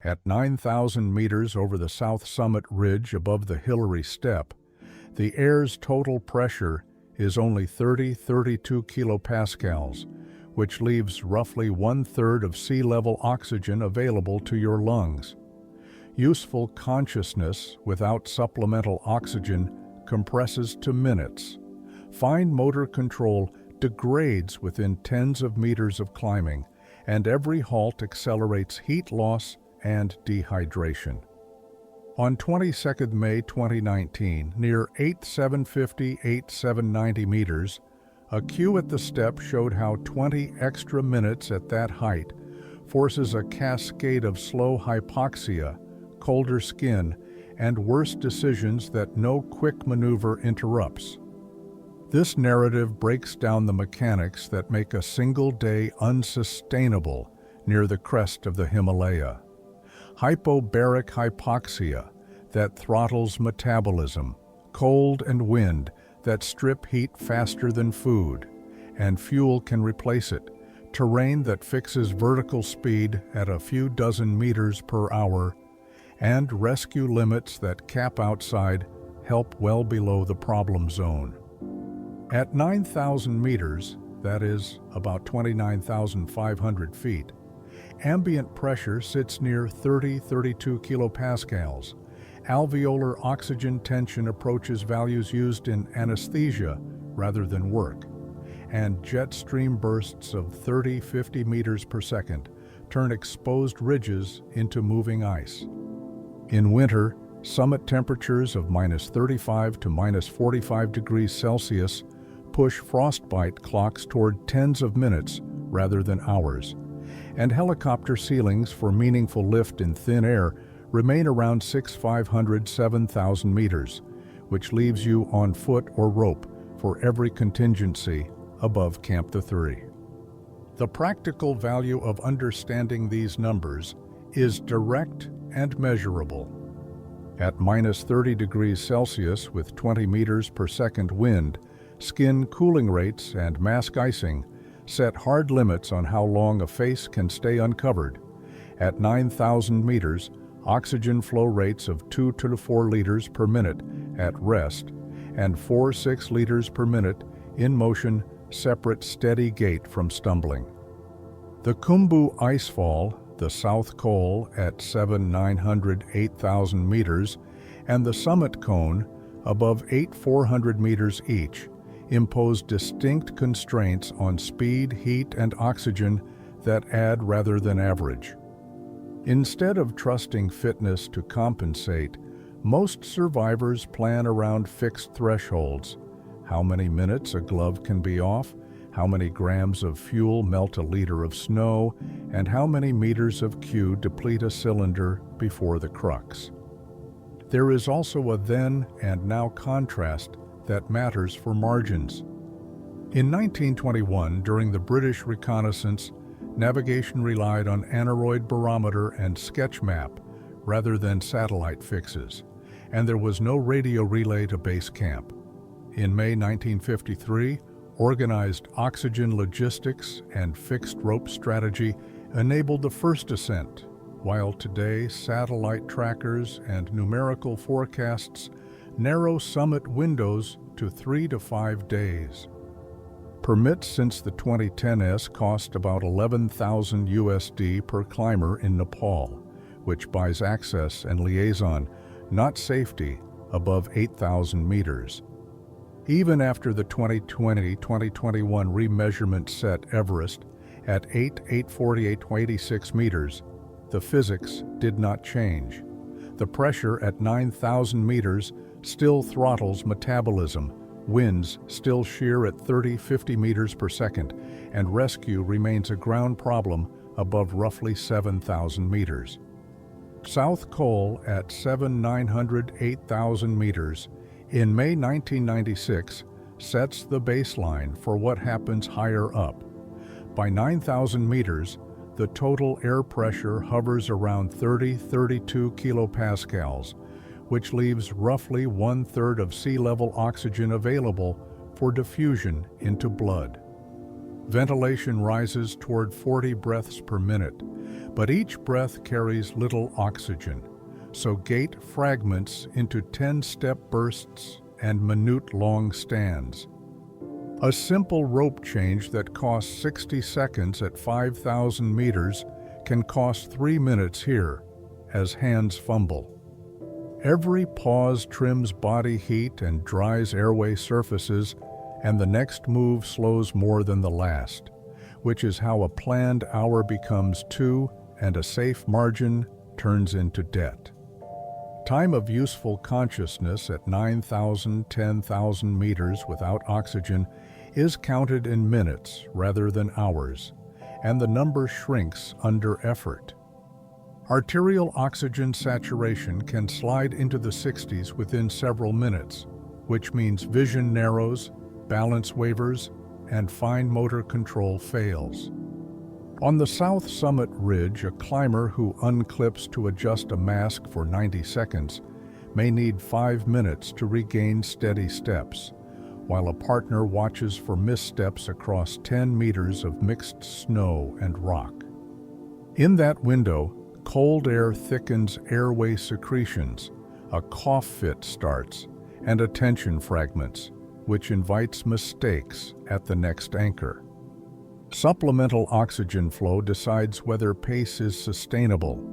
At 9,000 meters over the south summit ridge above the Hillary Step, the air's total pressure is only 32 kilopascals, which leaves roughly one-third of sea level oxygen available to your lungs. Useful consciousness without supplemental oxygen compresses to minutes. Fine motor control degrades within tens of meters of climbing, and every halt accelerates heat loss and dehydration. On 22 May 2019, near 8,750–8,790 meters, a queue at the step showed how 20 extra minutes at that height forces a cascade of slow hypoxia, colder skin, and worse decisions that no quick maneuver interrupts. This narrative breaks down the mechanics that make a single day unsustainable near the crest of the Himalaya. Hypobaric hypoxia that throttles metabolism, cold and wind that strip heat faster than food, and fuel can replace it, terrain that fixes vertical speed at a few dozen meters per hour, and rescue limits that cap outside help well below the problem zone. At 9,000 meters, that is about 29,500 feet, ambient pressure sits near 32 kilopascals. Alveolar oxygen tension approaches values used in anesthesia rather than work, and jet stream bursts of 30–50 meters per second turn exposed ridges into moving ice. In winter, summit temperatures of -35 to -45 degrees Celsius push frostbite clocks toward tens of minutes rather than hours, and helicopter ceilings for meaningful lift in thin air remain around 6,500–7,000 meters, which leaves you on foot or rope for every contingency above Camp the 3. The practical value of understanding these numbers is direct and measurable. At -30 degrees Celsius with 20 meters per second wind, skin cooling rates and mask icing set hard limits on how long a face can stay uncovered. At 9,000 meters, oxygen flow rates of 2 to 4 liters per minute at rest and 4–6 liters per minute in motion separate steady gait from stumbling. The Khumbu Icefall, the South Col at 7,900–8,000 meters, and the Summit Cone above 8,400 meters each impose distinct constraints on speed, heat, and oxygen that add rather than average. Instead of trusting fitness to compensate, most survivors plan around fixed thresholds: how many minutes a glove can be off, how many grams of fuel melt a liter of snow, and how many meters of Q deplete a cylinder before the crux. There is also a then and now contrast that matters for margins. In 1921, during the British reconnaissance, navigation relied on aneroid barometer and sketch map rather than satellite fixes, and there was no radio relay to base camp. In May 1953, organized oxygen logistics and fixed rope strategy enabled the first ascent, while today satellite trackers and numerical forecasts narrow summit windows to 3 to 5 days. Permits since the 2010s cost about $11,000 per climber in Nepal, which buys access and liaison, not safety, above 8,000 meters. Even after the 2020–2021 remeasurement set Everest at 8,848–86 meters, the physics did not change. The pressure at 9,000 meters still throttles metabolism, winds still shear at 30–50 meters per second, and rescue remains a ground problem above roughly 7,000 meters. South Col at 7,900–8,000 meters in May 1996 sets the baseline for what happens higher up. By 9,000 meters, the total air pressure hovers around 32 kilopascals, which leaves roughly one-third of sea level oxygen available for diffusion into blood. Ventilation rises toward 40 breaths per minute, but each breath carries little oxygen, so gait fragments into 10-step bursts and minute-long stands. A simple rope change that costs 60 seconds at 5,000 meters can cost 3 minutes here, as hands fumble. Every pause trims body heat and dries airway surfaces, and the next move slows more than the last, which is how a planned hour becomes 2 and a safe margin turns into debt. Time of useful consciousness at 9,000, 10,000 meters without oxygen is counted in minutes rather than hours, and the number shrinks under effort. Arterial oxygen saturation can slide into the 60s within several minutes, which means vision narrows, balance wavers, and fine motor control fails. On the South Summit Ridge, a climber who unclips to adjust a mask for 90 seconds may need 5 minutes to regain steady steps, while a partner watches for missteps across 10 meters of mixed snow and rock. In that window, cold air thickens airway secretions, a cough fit starts, and attention fragments, which invites mistakes at the next anchor. Supplemental oxygen flow decides whether pace is sustainable.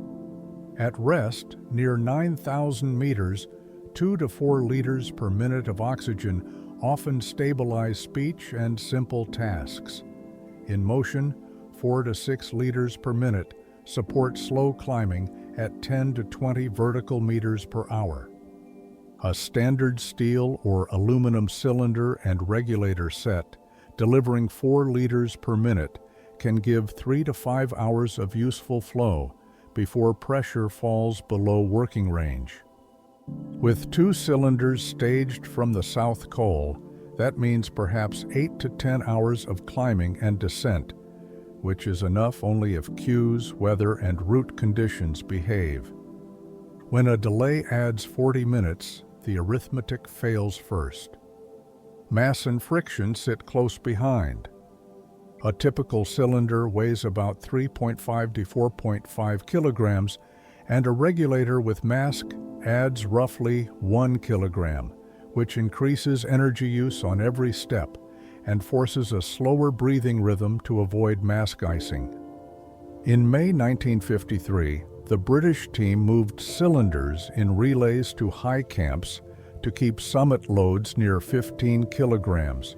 At rest, near 9,000 meters, 2 to 4 liters per minute of oxygen often stabilize speech and simple tasks. In motion, 4 to 6 liters per minute support slow climbing at 10 to 20 vertical meters per hour. A standard steel or aluminum cylinder and regulator set, delivering 4 liters per minute, can give 3 to 5 hours of useful flow before pressure falls below working range. With 2 cylinders staged from the South Col, that means perhaps 8 to 10 hours of climbing and descent, which is enough only if cues, weather, and route conditions behave. When a delay adds 40 minutes, the arithmetic fails first. Mass and friction sit close behind. A typical cylinder weighs about 3.5 to 4.5 kilograms, and a regulator with mask adds roughly 1 kilogram, which increases energy use on every step and forces a slower breathing rhythm to avoid mask icing. In May 1953, the British team moved cylinders in relays to high camps to keep summit loads near 15 kilograms,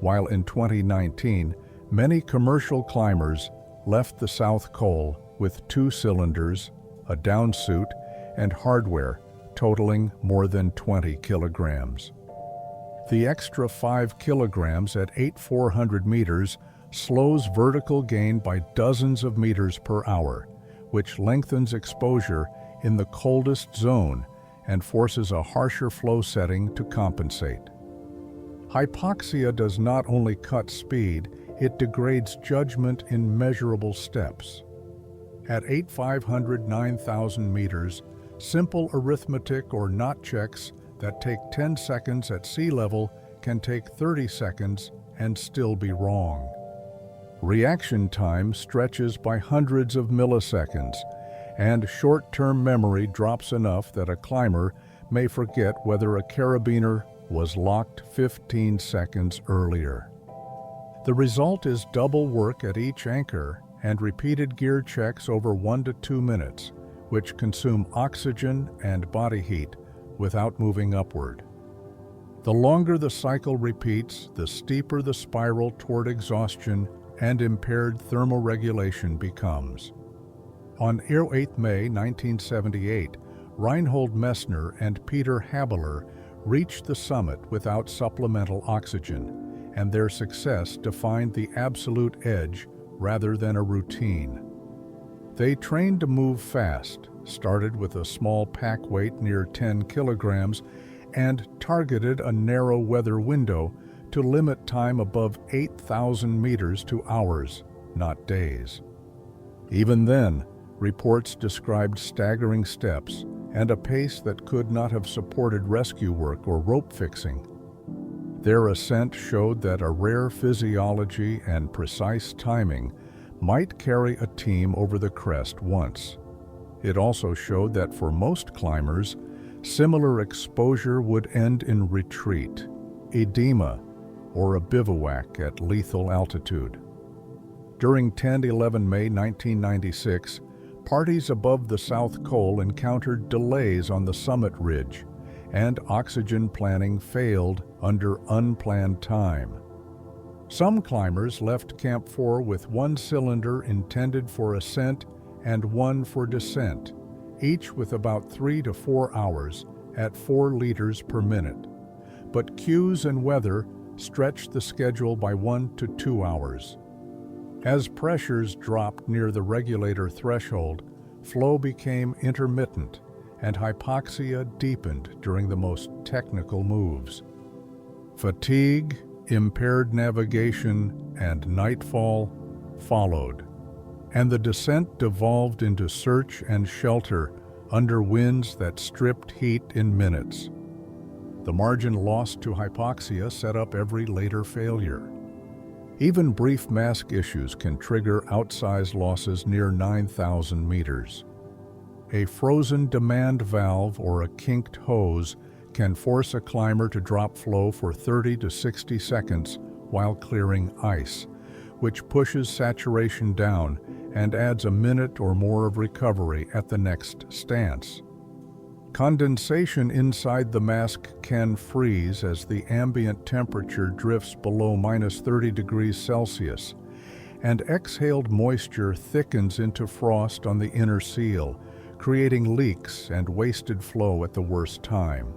while in 2019, many commercial climbers left the South Col with 2 cylinders, a downsuit, and hardware totaling more than 20 kilograms. The extra 5 kilograms at 8,400 meters slows vertical gain by dozens of meters per hour, which lengthens exposure in the coldest zone and forces a harsher flow setting to compensate. Hypoxia does not only cut speed, it degrades judgment in measurable steps. At 8,500, 9,000 meters, simple arithmetic or knot checks that take 10 seconds at sea level can take 30 seconds and still be wrong. Reaction time stretches by hundreds of milliseconds, and short-term memory drops enough that a climber may forget whether a carabiner was locked 15 seconds earlier. The result is double work at each anchor and repeated gear checks over 1 to 2 minutes, which consume oxygen and body heat without moving upward. The longer the cycle repeats, the steeper the spiral toward exhaustion and impaired thermoregulation becomes. On 8 May 1978, Reinhold Messner and Peter Habeler reached the summit without supplemental oxygen, and their success defined the absolute edge rather than a routine. They trained to move fast, started with a small pack weight near 10 kilograms, and targeted a narrow weather window to limit time above 8,000 meters to hours, not days. Even then, reports described staggering steps and a pace that could not have supported rescue work or rope fixing. Their ascent showed that a rare physiology and precise timing might carry a team over the crest once. It also showed that for most climbers, similar exposure would end in retreat, edema, or a bivouac at lethal altitude. During 10-11 May 1996, parties above the South Col encountered delays on the summit ridge, and oxygen planning failed under unplanned time. Some climbers left Camp 4 with one cylinder intended for ascent and one for descent, each with about 3 to 4 hours at 4 liters per minute. But cues and weather stretched the schedule by 1 to 2 hours. As pressures dropped near the regulator threshold, flow became intermittent and hypoxia deepened during the most technical moves. Fatigue, impaired navigation, and nightfall followed, and the descent devolved into search and shelter under winds that stripped heat in minutes. The margin lost to hypoxia set up every later failure. Even brief mask issues can trigger outsized losses near 9,000 meters. A frozen demand valve or a kinked hose can force a climber to drop flow for 30 to 60 seconds while clearing ice, which pushes saturation down and adds a minute or more of recovery at the next stance. Condensation inside the mask can freeze as the ambient temperature drifts below -30 degrees Celsius, and exhaled moisture thickens into frost on the inner seal, creating leaks and wasted flow at the worst time.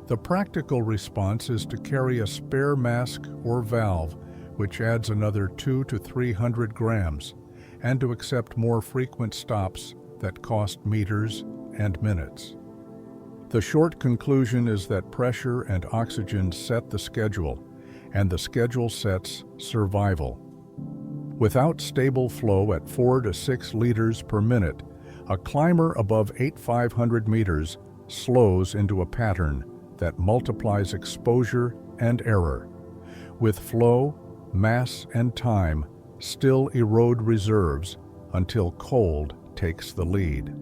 The practical response is to carry a spare mask or valve, which adds another 200 to 300 grams, and to accept more frequent stops that cost meters and minutes. The short conclusion is that pressure and oxygen set the schedule, and the schedule sets survival. Without stable flow at 4 to 6 liters per minute, a climber above 8,500 meters slows into a pattern that multiplies exposure and error. With flow, mass, and time still erode reserves until cold takes the lead.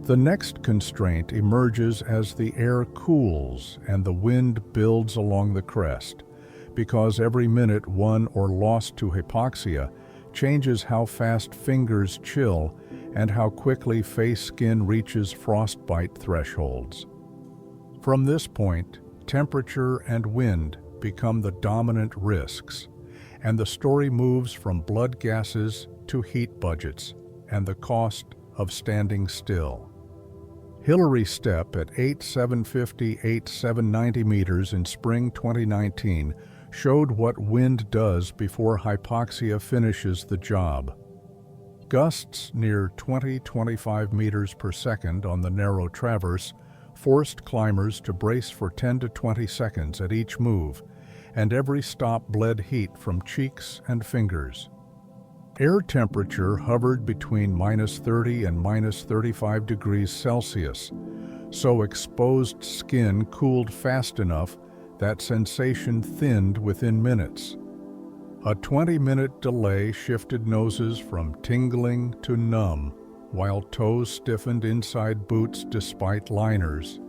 The next constraint emerges as the air cools and the wind builds along the crest, because every minute won or lost to hypoxia changes how fast fingers chill and how quickly face skin reaches frostbite thresholds. From this point, temperature and wind become the dominant risks, and the story moves from blood gases to heat budgets and the cost of standing still. Hillary Step at 8,750–8,790 meters in spring 2019 showed what wind does before hypoxia finishes the job. Gusts near 20–25 meters per second on the narrow traverse forced climbers to brace for 10 to 20 seconds at each move, and every stop bled heat from cheeks and fingers. Air temperature hovered between -30 and -35 degrees Celsius, so exposed skin cooled fast enough that sensation thinned within minutes. A 20-minute delay shifted noses from tingling to numb, while toes stiffened inside boots despite liners.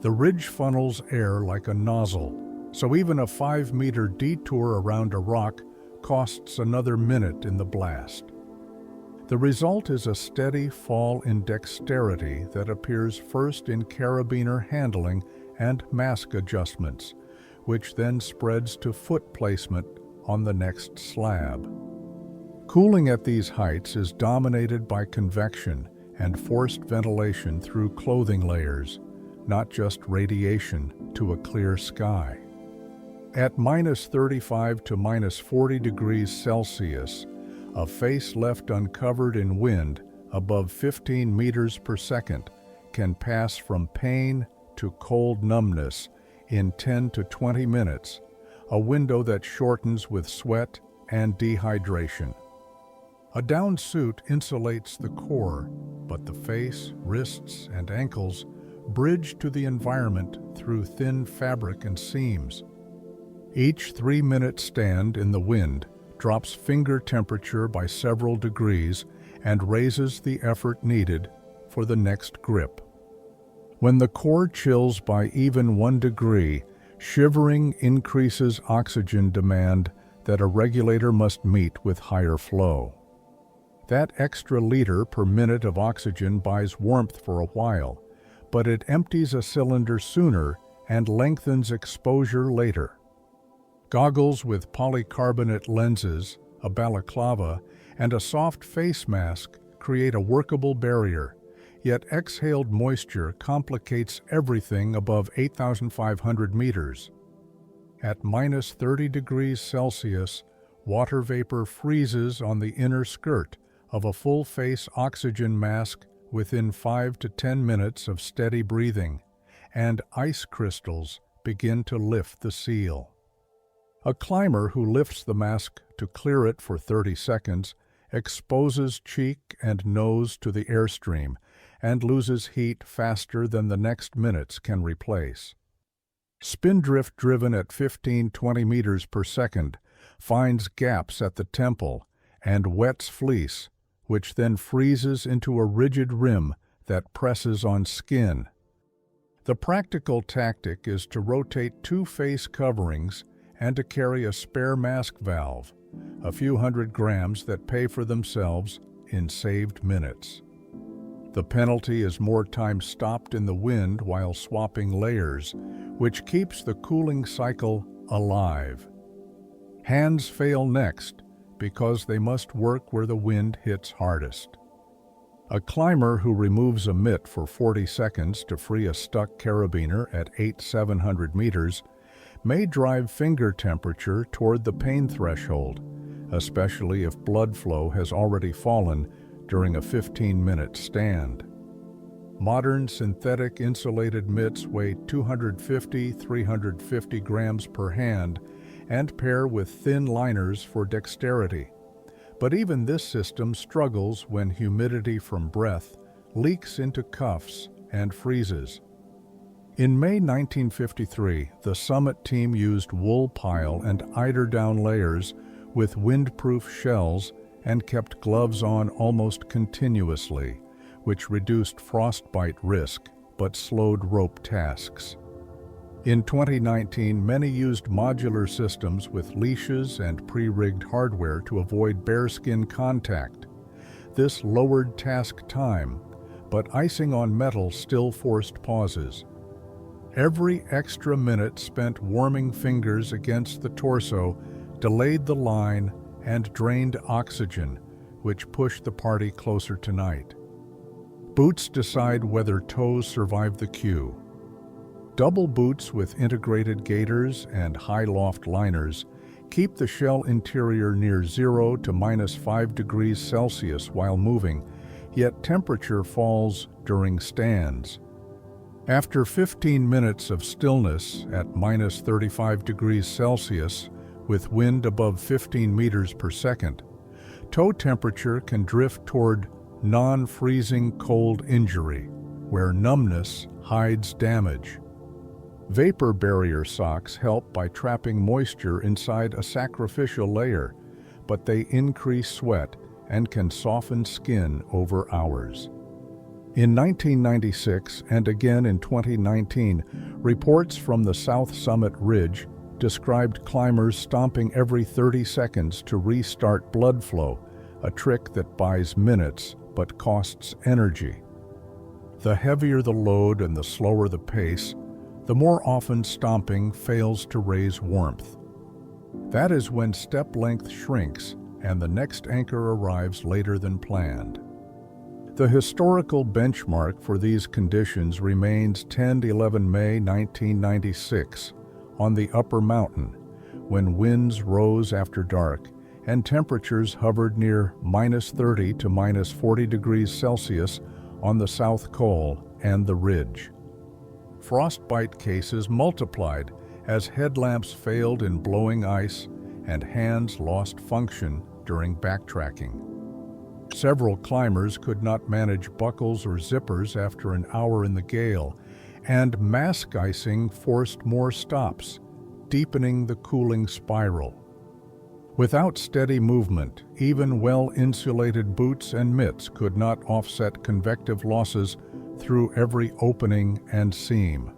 The ridge funnels air like a nozzle, so even a 5-meter detour around a rock costs another minute in the blast. The result is a steady fall in dexterity that appears first in carabiner handling and mask adjustments, which then spreads to foot placement on the next slab. Cooling at these heights is dominated by convection and forced ventilation through clothing layers, not just radiation to a clear sky. At -35 to -40 degrees Celsius, a face left uncovered in wind above 15 meters per second can pass from pain to cold numbness in 10 to 20 minutes, a window that shortens with sweat and dehydration. A down suit insulates the core, but the face, wrists, and ankles bridge to the environment through thin fabric and seams. Each 3-minute stand in the wind drops finger temperature by several degrees and raises the effort needed for the next grip. When the core chills by even 1 degree, shivering increases oxygen demand that a regulator must meet with higher flow. That extra liter per minute of oxygen buys warmth for a while, but it empties a cylinder sooner and lengthens exposure later. Goggles with polycarbonate lenses, a balaclava, and a soft face mask create a workable barrier, yet exhaled moisture complicates everything above 8,500 meters. At minus 30 degrees Celsius, water vapor freezes on the inner skirt of a full-face oxygen mask within 5 to 10 minutes of steady breathing, and ice crystals begin to lift the seal. A climber who lifts the mask to clear it for 30 seconds exposes cheek and nose to the airstream and loses heat faster than the next minutes can replace. Spindrift driven at 15-20 meters per second finds gaps at the temple and wets fleece, which then freezes into a rigid rim that presses on skin. The practical tactic is to rotate 2 face coverings and to carry a spare mask valve, a few hundred grams that pay for themselves in saved minutes. The penalty is more time stopped in the wind while swapping layers, which keeps the cooling cycle alive. Hands fail next because they must work where the wind hits hardest. A climber who removes a mitt for 40 seconds to free a stuck carabiner at 8,700 meters may drive finger temperature toward the pain threshold, especially if blood flow has already fallen during a 15-minute stand. Modern synthetic insulated mitts weigh 250-350 grams per hand and pair with thin liners for dexterity. But even this system struggles when humidity from breath leaks into cuffs and freezes. In May 1953, the Summit team used wool pile and eiderdown layers with windproof shells and kept gloves on almost continuously, which reduced frostbite risk but slowed rope tasks. In 2019, many used modular systems with leashes and pre-rigged hardware to avoid bearskin contact. This lowered task time, but icing on metal still forced pauses. Every extra minute spent warming fingers against the torso delayed the line and drained oxygen, which pushed the party closer to night. Boots decide whether toes survive the queue. Double boots with integrated gaiters and high loft liners keep the shell interior near 0 to minus 5 degrees Celsius while moving, yet temperature falls during stands. After 15 minutes of stillness at minus 35 degrees Celsius with wind above 15 meters per second, toe temperature can drift toward non-freezing cold injury, where numbness hides damage. Vapor barrier socks help by trapping moisture inside a sacrificial layer, but they increase sweat and can soften skin over hours. In 1996 and again in 2019, reports from the South Summit Ridge described climbers stomping every 30 seconds to restart blood flow, a trick that buys minutes but costs energy. The heavier the load and the slower the pace, the more often stomping fails to raise warmth. That is when step length shrinks and the next anchor arrives later than planned. The historical benchmark for these conditions remains 10-11 May 1996 on the upper mountain, when winds rose after dark and temperatures hovered near minus 30 to minus 40 degrees Celsius on the South Col and the Ridge. Frostbite cases multiplied as headlamps failed in blowing ice and hands lost function during backtracking. Several climbers could not manage buckles or zippers after an hour in the gale, and mask icing forced more stops, deepening the cooling spiral. Without steady movement, even well-insulated boots and mitts could not offset convective losses through every opening and seam.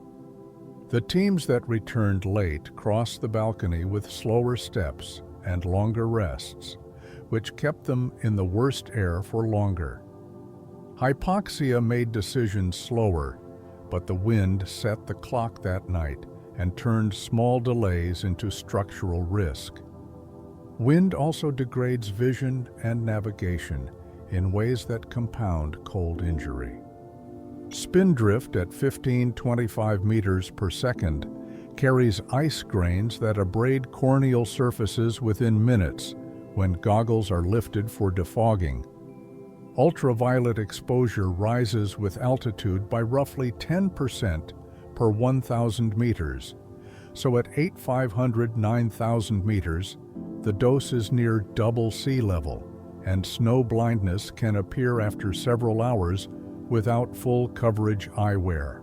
The teams that returned late crossed the balcony with slower steps and longer rests, which kept them in the worst air for longer. Hypoxia made decisions slower, but the wind set the clock that night and turned small delays into structural risk. Wind also degrades vision and navigation in ways that compound cold injury. Spindrift at 15-25 meters per second carries ice grains that abrade corneal surfaces within minutes when goggles are lifted for defogging. Ultraviolet exposure rises with altitude by roughly 10% per 1,000 meters, so at 8,500–9,000 meters, the dose is near double sea level, and snow blindness can appear after several hours without full coverage eyewear.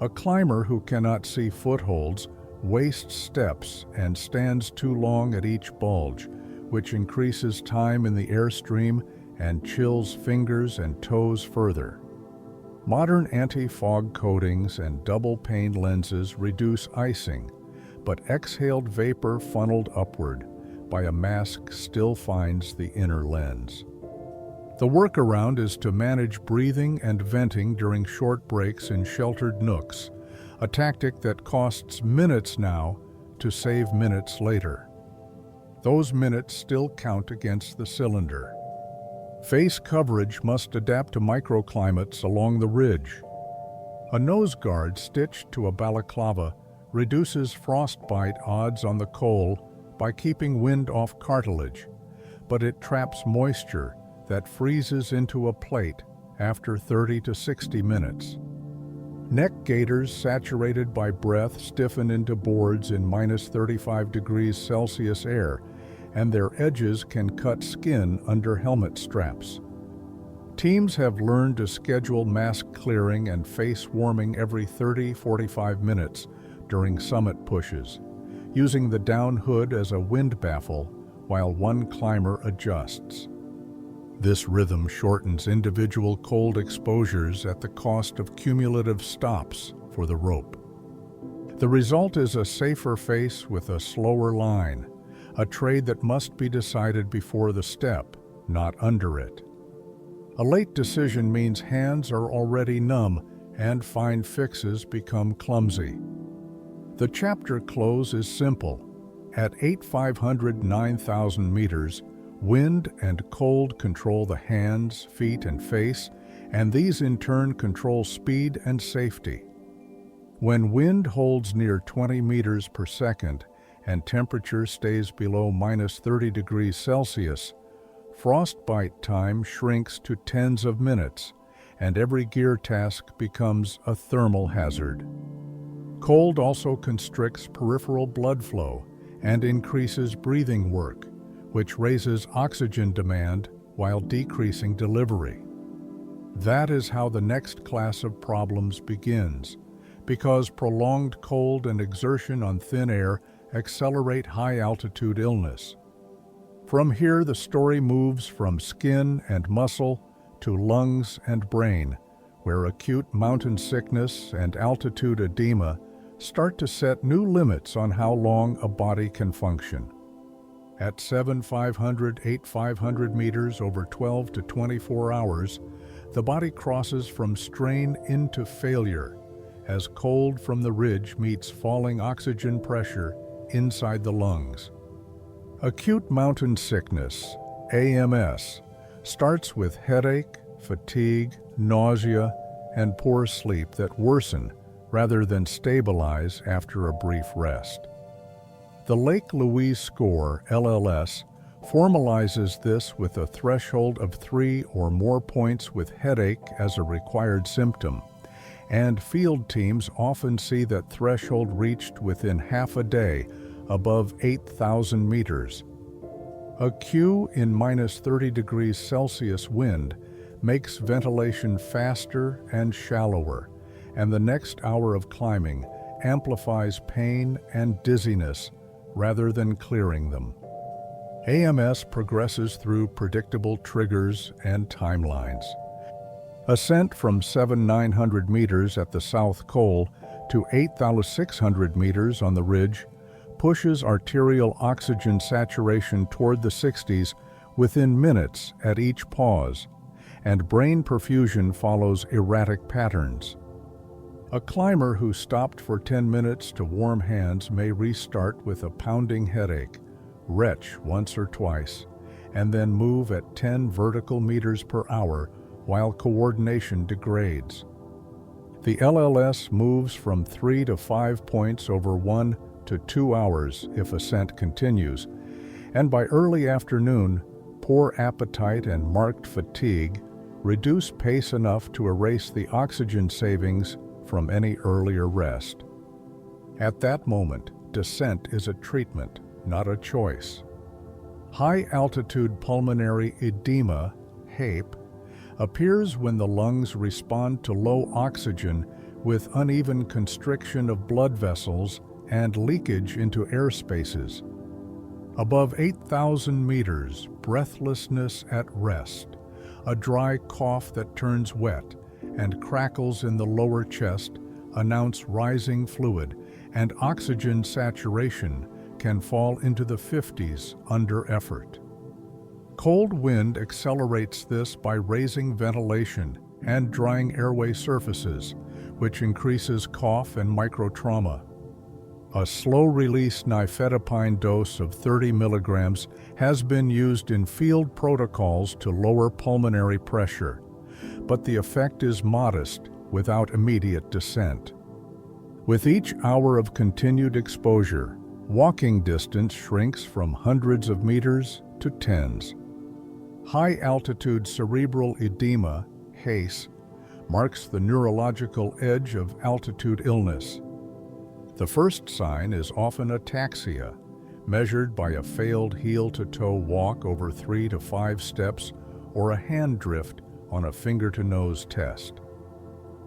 A climber who cannot see footholds wastes steps and stands too long at each bulge, which increases time in the airstream and chills fingers and toes further. Modern anti-fog coatings and double-pane lenses reduce icing, but exhaled vapor funneled upward by a mask still finds the inner lens. The workaround is to manage breathing and venting during short breaks in sheltered nooks, a tactic that costs minutes now to save minutes later. Those minutes still count against the cylinder. Face coverage must adapt to microclimates along the ridge. A nose guard stitched to a balaclava reduces frostbite odds on the coal by keeping wind off cartilage, but it traps moisture that freezes into a plate after 30 to 60 minutes. Neck gaiters saturated by breath stiffen into boards in -35 degrees Celsius air, and their edges can cut skin under helmet straps. Teams have learned to schedule mask clearing and face warming every 30–45 minutes during summit pushes, using the down hood as a wind baffle while one climber adjusts. This rhythm shortens individual cold exposures at the cost of cumulative stops for the rope. The result is a safer face with a slower line, a trade that must be decided before the step, not under it. A late decision means hands are already numb and fine fixes become clumsy. The chapter close is simple. At 8,500–9,000 meters, wind and cold control the hands, feet, and face, and these in turn control speed and safety. When wind holds near 20 meters per second and temperature stays below -30 degrees Celsius, frostbite time shrinks to tens of minutes, and every gear task becomes a thermal hazard. Cold also constricts peripheral blood flow and increases breathing work, which raises oxygen demand while decreasing delivery. That is how the next class of problems begins, because prolonged cold and exertion on thin air accelerate high-altitude illness. From here, the story moves from skin and muscle to lungs and brain, where acute mountain sickness and altitude edema start to set new limits on how long a body can function. At 7,500–8,500 meters over 12 to 24 hours, the body crosses from strain into failure as cold from the ridge meets falling oxygen pressure inside the lungs. Acute mountain sickness, AMS, starts with headache, fatigue, nausea, and poor sleep that worsen rather than stabilize after a brief rest. The Lake Louise score, LLS, formalizes this with a threshold of 3 or more points with headache as a required symptom, and field teams often see that threshold reached within half a day above 8,000 meters. A Q in -30 degrees Celsius wind makes ventilation faster and shallower, and the next hour of climbing amplifies pain and dizziness rather than clearing them. AMS progresses through predictable triggers and timelines. Ascent from 7,900 meters at the South Col to 8,600 meters on the ridge pushes arterial oxygen saturation toward the 60s within minutes at each pause, and brain perfusion follows erratic patterns. A climber who stopped for 10 minutes to warm hands may restart with a pounding headache, retch once or twice, and then move at 10 vertical meters per hour while coordination degrades. The LLS moves from 3 to 5 points over 1 to 2 hours if ascent continues, and by early afternoon, poor appetite and marked fatigue reduce pace enough to erase the oxygen savings from any earlier rest. At that moment, descent is a treatment, not a choice. High-altitude pulmonary edema, HAPE, appears when the lungs respond to low oxygen with uneven constriction of blood vessels and leakage into air spaces. Above 8,000 meters, breathlessness at rest, a dry cough that turns wet, and crackles in the lower chest announce rising fluid, and oxygen saturation can fall into the 50s under effort. Cold wind accelerates this by raising ventilation and drying airway surfaces, which increases cough and microtrauma. A slow-release nifedipine dose of 30 milligrams has been used in field protocols to lower pulmonary pressure, but the effect is modest without immediate descent. With each hour of continued exposure, walking distance shrinks from hundreds of meters to tens. High-altitude cerebral edema, HACE, marks the neurological edge of altitude illness. The first sign is often ataxia, measured by a failed heel-to-toe walk over 3 to 5 steps or a hand drift on a finger-to-nose test.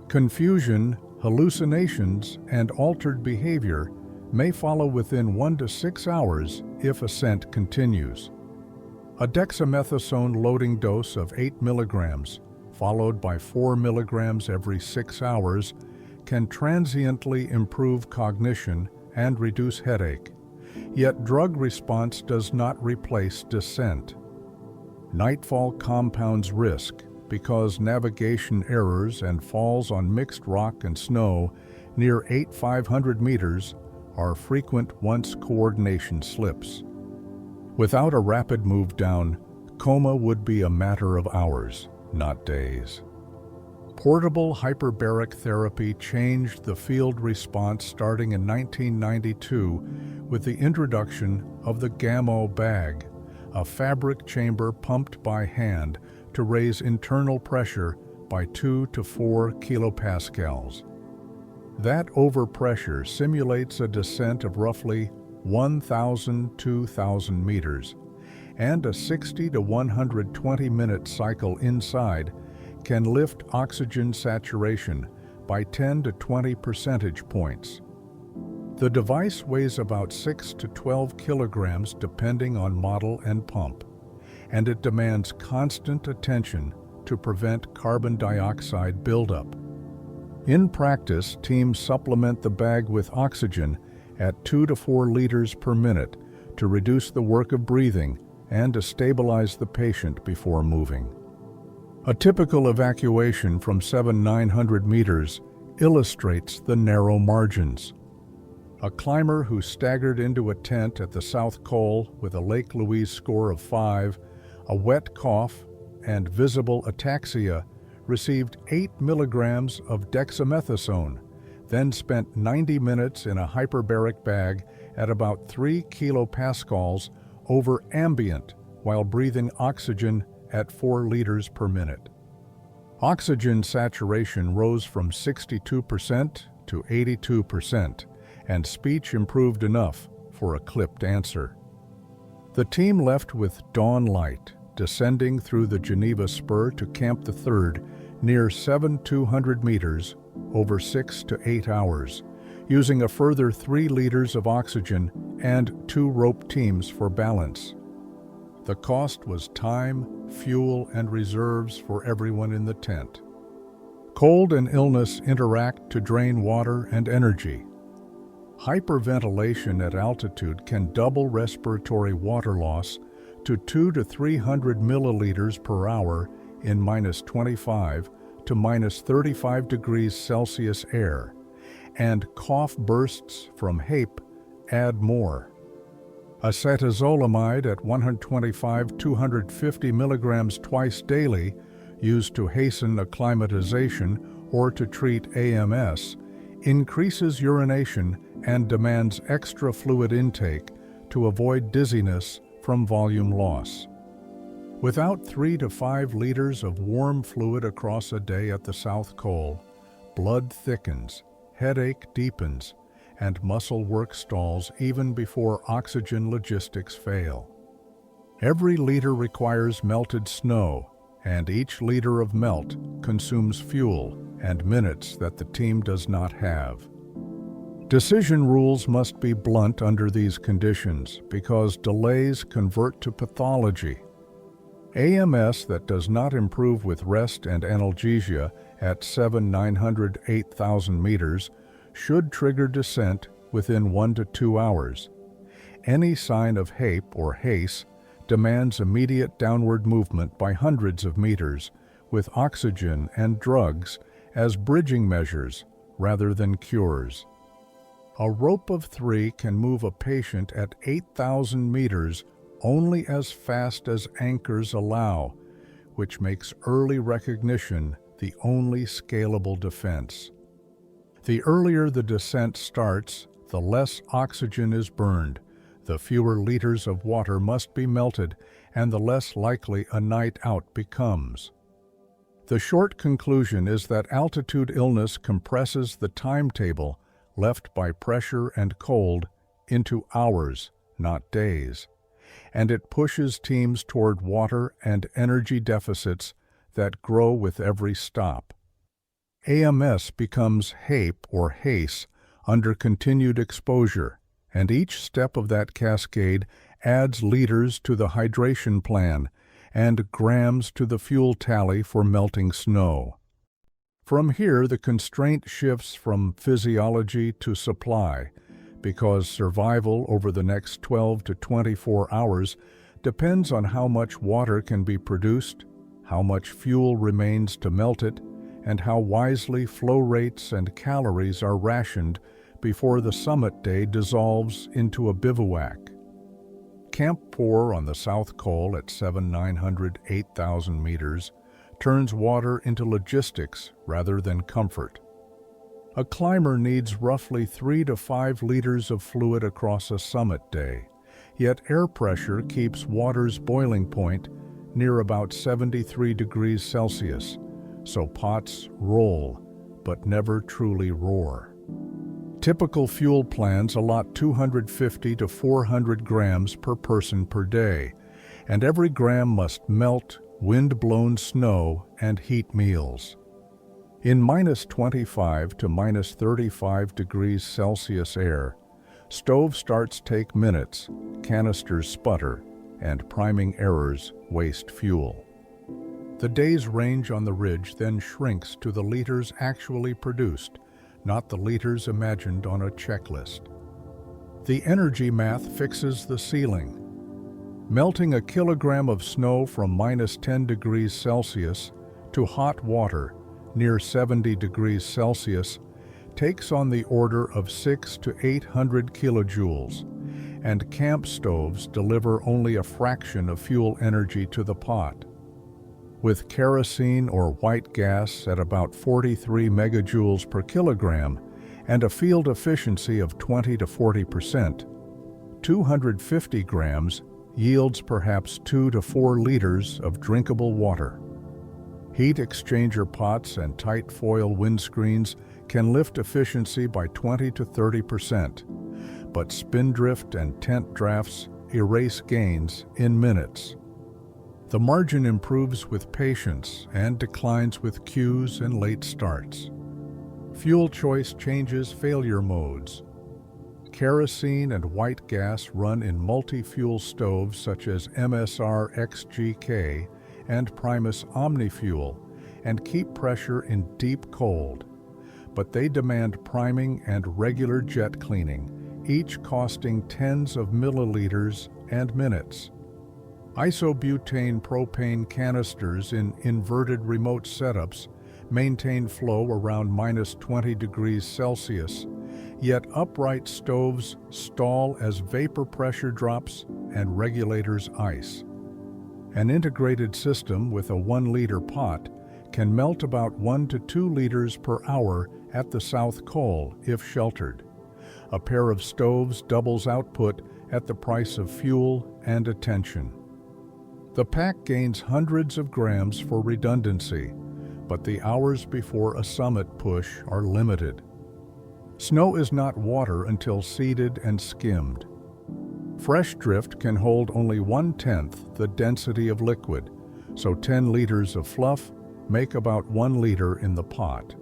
Confusion, hallucinations, and altered behavior may follow within 1 to 6 hours if ascent continues. A dexamethasone loading dose of 8 milligrams, followed by 4 milligrams every 6 hours, can transiently improve cognition and reduce headache. Yet drug response does not replace descent. Nightfall compounds risk because navigation errors and falls on mixed rock and snow near 8,500 meters are frequent once coordination slips. Without a rapid move down, coma would be a matter of hours, not days. Portable hyperbaric therapy changed the field response starting in 1992 with the introduction of the Gamo bag, a fabric chamber pumped by hand to raise internal pressure by 2 to 4 kilopascals. That overpressure simulates a descent of roughly 1,000–2,000 meters, and a 60 to 120-minute cycle inside can lift oxygen saturation by 10 to 20 percentage points. The device weighs about 6 to 12 kilograms depending on model and pump, and it demands constant attention to prevent carbon dioxide buildup. In practice, teams supplement the bag with oxygen at 2 to 4 liters per minute to reduce the work of breathing and to stabilize the patient before moving. A typical evacuation from 7,900 meters illustrates the narrow margins. A climber who staggered into a tent at the South Col with a Lake Louise score of 5, a wet cough, and visible ataxia received 8 milligrams of dexamethasone, then spent 90 minutes in a hyperbaric bag at about 3 kilopascals over ambient while breathing oxygen at 4 liters per minute. Oxygen saturation rose from 62% to 82%, and speech improved enough for a clipped answer. The team left with dawn light, descending through the Geneva Spur to Camp the Third near 7,200 meters over 6 to 8 hours, using a further 3 liters of oxygen and 2 rope teams for balance. The cost was time, fuel, and reserves for everyone in the tent. Cold and illness interact to drain water and energy. Hyperventilation at altitude can double respiratory water loss to 200 to 300 milliliters per hour in -25 to -35 degrees Celsius air, and cough bursts from HAPE add more. Acetazolamide at 125-250 milligrams twice daily, used to hasten acclimatization or to treat AMS, increases urination and demands extra fluid intake to avoid dizziness from volume loss. Without 3 to 5 liters of warm fluid across a day at the South Pole, blood thickens, headache deepens, and muscle work stalls even before oxygen logistics fail. Every liter requires melted snow, and each liter of melt consumes fuel and minutes that the team does not have. Decision rules must be blunt under these conditions because delays convert to pathology. AMS that does not improve with rest and analgesia at 7,900, 8,000 meters should trigger descent within 1 to 2 hours. Any sign of HAPE or HACE demands immediate downward movement by hundreds of meters with oxygen and drugs as bridging measures rather than cures. A rope of 3 can move a patient at 8,000 meters only as fast as anchors allow, which makes early recognition the only scalable defense. The earlier the descent starts, the less oxygen is burned, the fewer liters of water must be melted, and the less likely a night out becomes. The short conclusion is that altitude illness compresses the timetable left by pressure and cold into hours, not days, and it pushes teams toward water and energy deficits that grow with every stop. AMS becomes HAPE or HACE under continued exposure, and each step of that cascade adds liters to the hydration plan and grams to the fuel tally for melting snow. From here, the constraint shifts from physiology to supply, because survival over the next 12 to 24 hours depends on how much water can be produced, how much fuel remains to melt it, and how wisely flow rates and calories are rationed before the summit day dissolves into a bivouac. Camp 4 on the South Pole at 7,900, 8,000 meters turns water into logistics rather than comfort. A climber needs roughly 3 to 5 liters of fluid across a summit day, yet air pressure keeps water's boiling point near about 73 degrees Celsius, so pots roll, but never truly roar. Typical fuel plans allot 250 to 400 grams per person per day, and every gram must melt wind-blown snow and heat meals. In -25 to -35 degrees Celsius air, stove starts take minutes, canisters sputter, and priming errors waste fuel. The day's range on the ridge then shrinks to the liters actually produced, not the liters imagined on a checklist. The energy math fixes the ceiling. Melting a kilogram of snow from -10 degrees Celsius to hot water near 70 degrees Celsius takes on the order of 600 to 800 kilojoules, and camp stoves deliver only a fraction of fuel energy to the pot. With kerosene or white gas at about 43 megajoules per kilogram and a field efficiency of 20 to 40%, 250 grams yields perhaps 2 to 4 liters of drinkable water. Heat exchanger pots and tight foil windscreens can lift efficiency by 20 to 30%, but spindrift and tent drafts erase gains in minutes. The margin improves with patience and declines with queues and late starts. Fuel choice changes failure modes. Kerosene and white gas run in multi-fuel stoves such as MSR XGK and Primus OmniFuel and keep pressure in deep cold. But they demand priming and regular jet cleaning, each costing tens of milliliters and minutes. Isobutane propane canisters in inverted remote setups maintain flow around -20 degrees Celsius, yet upright stoves stall as vapor pressure drops and regulators ice. An integrated system with a 1-liter pot can melt about 1 to 2 liters per hour at the South Col if sheltered. A pair of stoves doubles output at the price of fuel and attention. The pack gains hundreds of grams for redundancy, but the hours before a summit push are limited. Snow is not water until seeded and skimmed. Fresh drift can hold only 1/10 the density of liquid, so 10 liters of fluff make about 1 liter in the pot.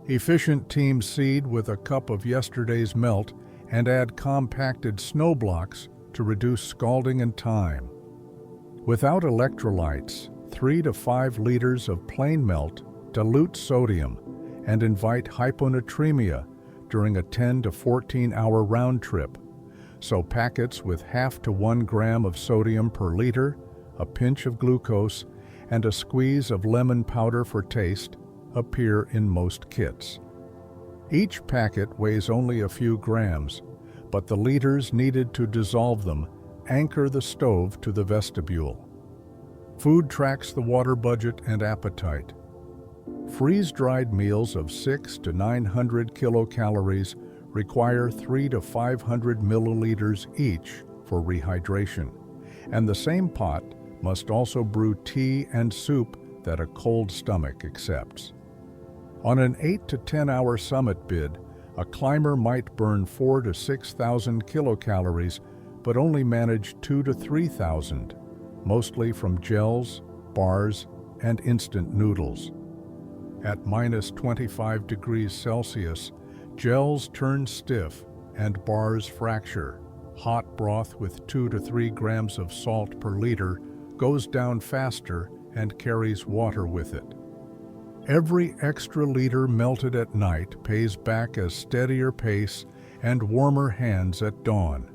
Efficient teams seed with a cup of yesterday's melt and add compacted snow blocks to reduce scalding and time. Without electrolytes, 3 to 5 liters of plain melt dilute sodium and invite hyponatremia during a 10 to 14 hour round trip, so packets with half to 1 gram of sodium per liter, a pinch of glucose, and a squeeze of lemon powder for taste appear in most kits. Each packet weighs only a few grams, but the liters needed to dissolve them anchor the stove to the vestibule. Food tracks the water budget and appetite. Freeze-dried meals of 600 to 900 kilocalories require 300 to 500 milliliters each for rehydration, and the same pot must also brew tea and soup that a cold stomach accepts. On an 8 to 10 hour summit bid, a climber might burn 4,000 to 6,000 kilocalories, but only manage 2,000 to 3,000, mostly from gels, bars, and instant noodles. At -25 degrees Celsius, gels turn stiff and bars fracture. Hot broth with 2 to 3 grams of salt per liter goes down faster and carries water with it. Every extra liter melted at night pays back as steadier pace and warmer hands at dawn.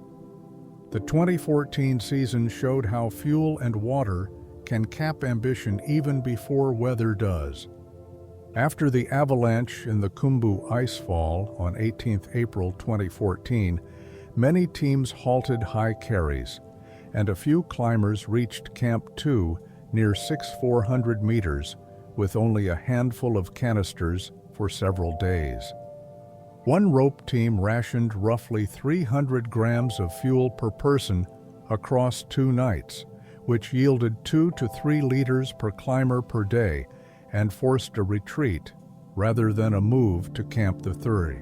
The 2014 season showed how fuel and water can cap ambition even before weather does. After the avalanche in the Khumbu icefall on 18 April 2014, many teams halted high carries, and a few climbers reached Camp 2 near 6,400 meters with only a handful of canisters for several days. One rope team rationed roughly 300 grams of fuel per person across 2 nights, which yielded 2 to 3 liters per climber per day and forced a retreat rather than a move to Camp the 30.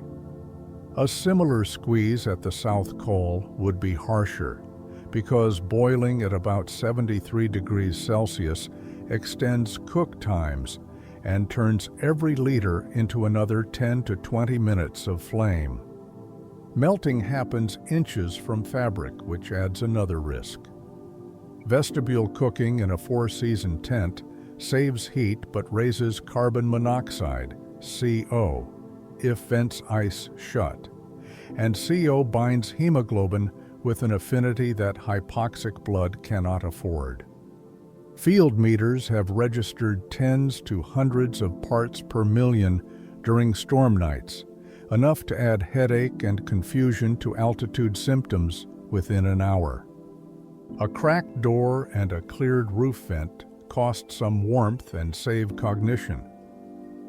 A similar squeeze at the South Col would be harsher because boiling at about 73 degrees Celsius extends cook times and turns every liter into another 10 to 20 minutes of flame. Melting happens inches from fabric, which adds another risk. Vestibule cooking in a 4-season tent saves heat but raises carbon monoxide, CO, if vents ice shut. And CO binds hemoglobin with an affinity that hypoxic blood cannot afford. Field meters have registered tens to hundreds of parts per million during storm nights, enough to add headache and confusion to altitude symptoms within an hour. A cracked door and a cleared roof vent cost some warmth and save cognition.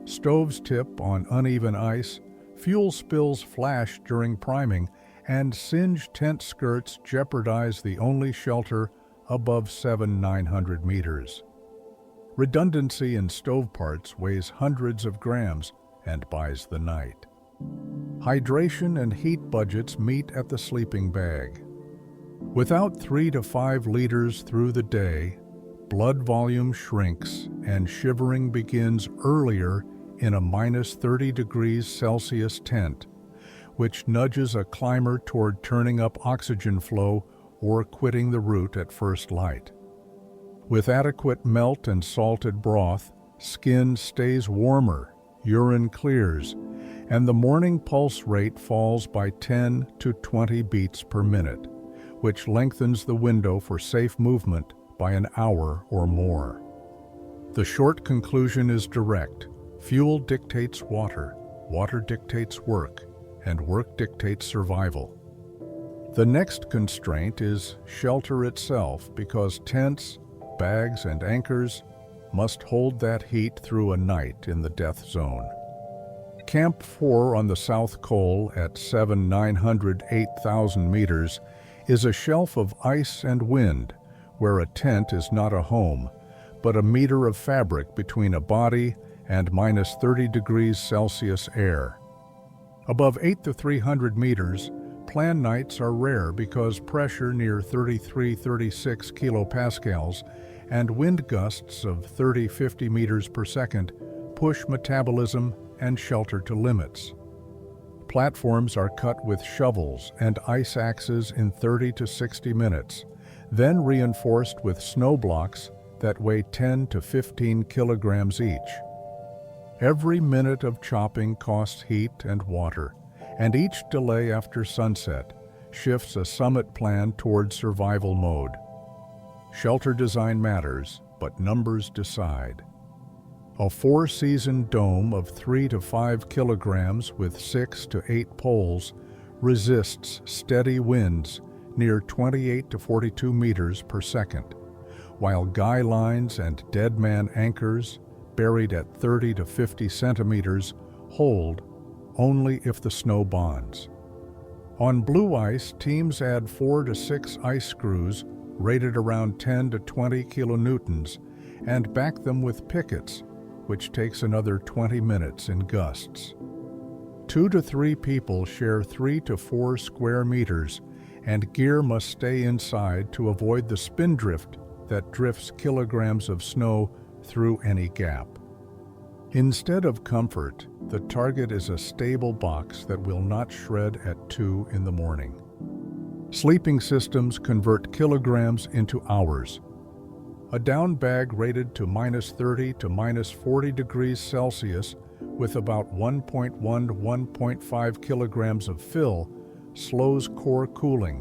Stoves tip on uneven ice, fuel spills flash during priming, and singed tent skirts jeopardize the only shelter above 7,900 meters. Redundancy in stove parts weighs hundreds of grams and buys the night. Hydration and heat budgets meet at the sleeping bag. Without 3 to 5 liters through the day, blood volume shrinks and shivering begins earlier in a minus 30 degrees Celsius tent, which nudges a climber toward turning up oxygen flow or quitting the route at first light. With adequate melt and salted broth, skin stays warmer, urine clears, and the morning pulse rate falls by 10 to 20 beats per minute, which lengthens the window for safe movement by an hour or more. The short conclusion is direct. Fuel dictates water, water dictates work, and work dictates survival. The next constraint is shelter itself, because tents, bags, and anchors must hold that heat through a night in the death zone. Camp 4 on the South Col at 8,000 meters is a shelf of ice and wind, where a tent is not a home, but a meter of fabric between a body and minus 30 degrees Celsius air. Above 8 to 300 meters, plan nights are rare because pressure near 33-36 kilopascals and wind gusts of 30-50 meters per second push metabolism and shelter to limits. Platforms are cut with shovels and ice axes in 30 to 60 minutes, then reinforced with snow blocks that weigh 10 to 15 kilograms each. Every minute of chopping costs heat and water, and each delay after sunset shifts a summit plan toward survival mode. Shelter design matters, but numbers decide. A 4-season dome of 3 to 5 kilograms with 6 to 8 poles resists steady winds near 28 to 42 meters per second, while guy lines and dead man anchors buried at 30 to 50 centimeters hold only if the snow bonds. On blue ice, teams add 4 to 6 ice screws rated around 10 to 20 kilonewtons and back them with pickets, which takes another 20 minutes in gusts. 2 to 3 people share 3 to 4 square meters, and gear must stay inside to avoid the spindrift that drifts kilograms of snow through any gap. Instead of comfort, the target is a stable box that will not shred at 2 in the morning. Sleeping systems convert kilograms into hours. A down bag rated to minus 30 to minus 40 degrees Celsius with about 1.1 to 1.5 kilograms of fill slows core cooling,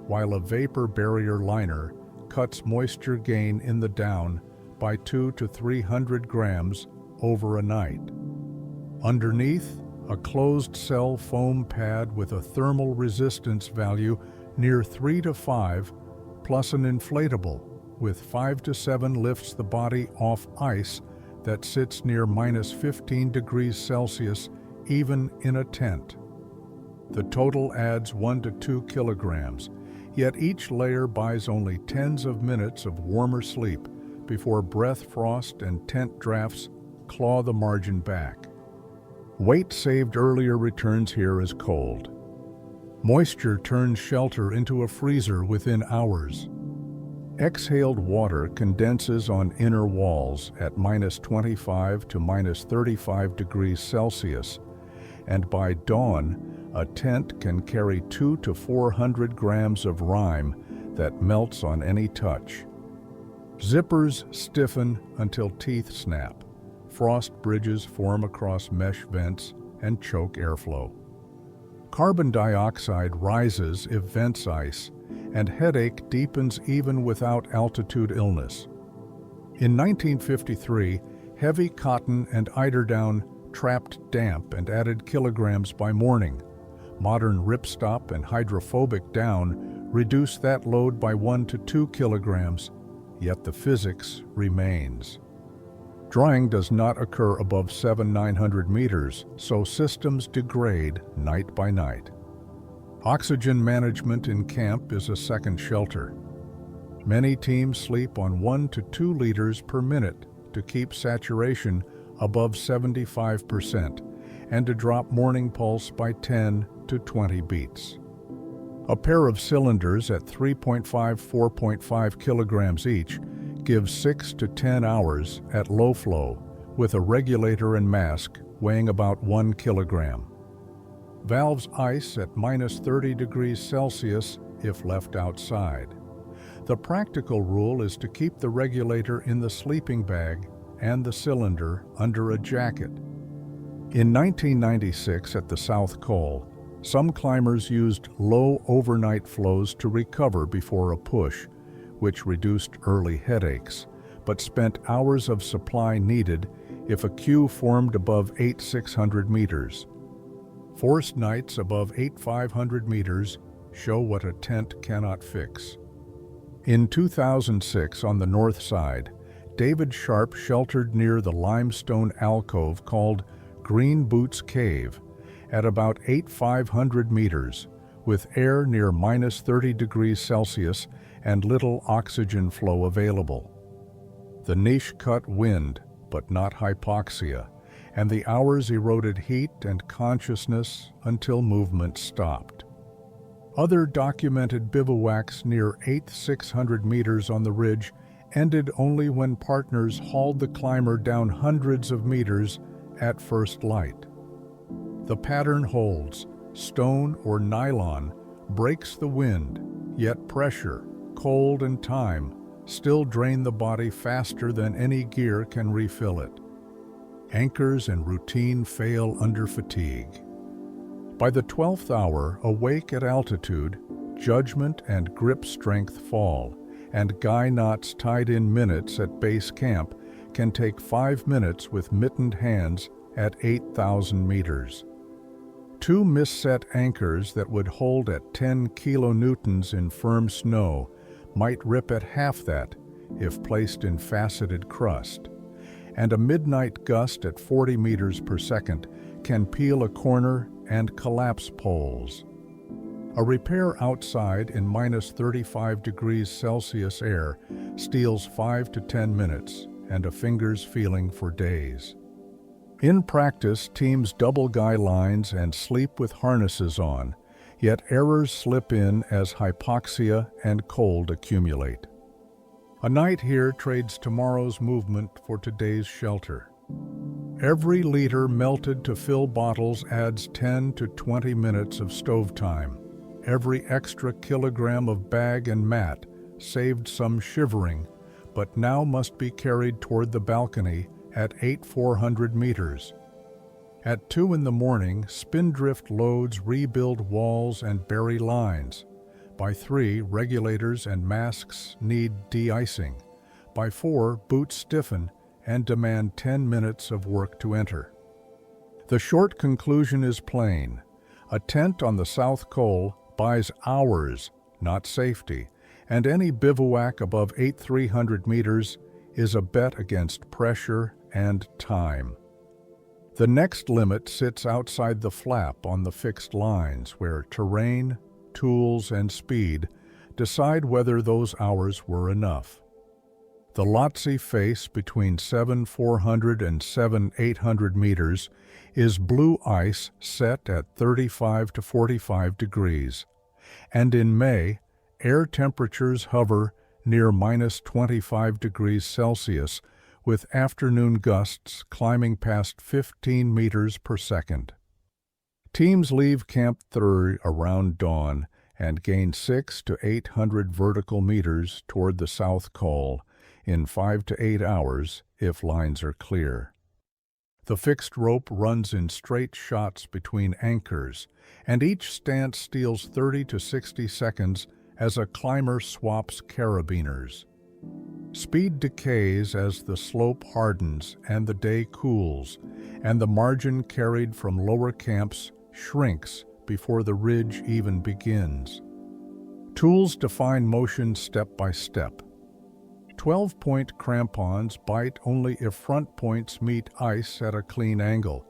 while a vapor barrier liner cuts moisture gain in the down by 200 to 300 grams over a night. Underneath, a closed-cell foam pad with a thermal resistance value near 3 to 5, plus an inflatable with 5 to 7 lifts the body off ice that sits near minus 15 degrees Celsius even in a tent. The total adds 1 to 2 kilograms, yet each layer buys only tens of minutes of warmer sleep before breath frost and tent drafts claw the margin back. Weight saved earlier returns here as cold. Moisture turns shelter into a freezer within hours. Exhaled water condenses on inner walls at minus 25 to minus 35 degrees Celsius, and by dawn, a tent can carry 200 to 400 grams of rime that melts on any touch. Zippers stiffen until teeth snap. Frost bridges form across mesh vents and choke airflow. Carbon dioxide rises if vents ice, and headache deepens even without altitude illness. In 1953, heavy cotton and eiderdown trapped damp and added kilograms by morning. Modern ripstop and hydrophobic down reduce that load by 1 to 2 kilograms, yet the physics remains. Drying does not occur above 7,900 meters, so systems degrade night by night. Oxygen management in camp is a second shelter. Many teams sleep on 1 to 2 liters per minute to keep saturation above 75% and to drop morning pulse by 10 to 20 beats. A pair of cylinders at 3.5-4.5 kilograms each gives 6 to 10 hours at low flow with a regulator and mask weighing about 1 kilogram. Valves ice at minus 30 degrees Celsius if left outside. The practical rule is to keep the regulator in the sleeping bag and the cylinder under a jacket. In 1996 at the South Col, some climbers used low overnight flows to recover before a push, which reduced early headaches, but spent hours of supply needed if a queue formed above 8,600 meters. Forced nights above 8,500 meters show what a tent cannot fix. In 2006 on the north side, David Sharp sheltered near the limestone alcove called Green Boots Cave at about 8,500 meters, with air near minus 30 degrees Celsius and little oxygen flow available. The niche cut wind, but not hypoxia, and the hours eroded heat and consciousness until movement stopped. Other documented bivouacs near 8,600 meters on the ridge ended only when partners hauled the climber down hundreds of meters at first light. The pattern holds. Stone or nylon breaks the wind, yet pressure, cold, and time still drain the body faster than any gear can refill it. Anchors and routine fail under fatigue. By the 12th hour, awake at altitude, judgment and grip strength fall, and guy knots tied in minutes at base camp can take 5 minutes with mittened hands at 8,000 meters. Two misset anchors that would hold at 10 kilonewtons in firm snow might rip at half that if placed in faceted crust, and a midnight gust at 40 meters per second can peel a corner and collapse poles. A repair outside in minus 35 degrees Celsius air steals 5 to 10 minutes and a finger's feeling for days. In practice, teams double guy lines and sleep with harnesses on, yet errors slip in as hypoxia and cold accumulate. A night here trades tomorrow's movement for today's shelter. Every liter melted to fill bottles adds 10 to 20 minutes of stove time. Every extra kilogram of bag and mat saved some shivering, but now must be carried toward the balcony at 8,400 meters. At 2 in the morning, spindrift loads rebuild walls and bury lines. By 3, regulators and masks need de-icing. By 4, boots stiffen and demand 10 minutes of work to enter. The short conclusion is plain. A tent on the South Col buys hours, not safety, and any bivouac above 8,300 meters is a bet against pressure and time. The next limit sits outside the flap on the fixed lines where terrain, tools, and speed decide whether those hours were enough. The Lhotse face between 7,400 and 7,800 meters is blue ice set at 35 to 45 degrees, and in May, air temperatures hover near minus 25 degrees Celsius with afternoon gusts climbing past 15 meters per second. Teams leave Camp 3 around dawn and gain 6 to 800 vertical meters toward the South Col in 5 to 8 hours if lines are clear. The fixed rope runs in straight shots between anchors, and each stance steals 30 to 60 seconds as a climber swaps carabiners. Speed decays as the slope hardens and the day cools, and the margin carried from lower camps shrinks before the ridge even begins. Tools define motion step by step. 12-point crampons bite only if front points meet ice at a clean angle,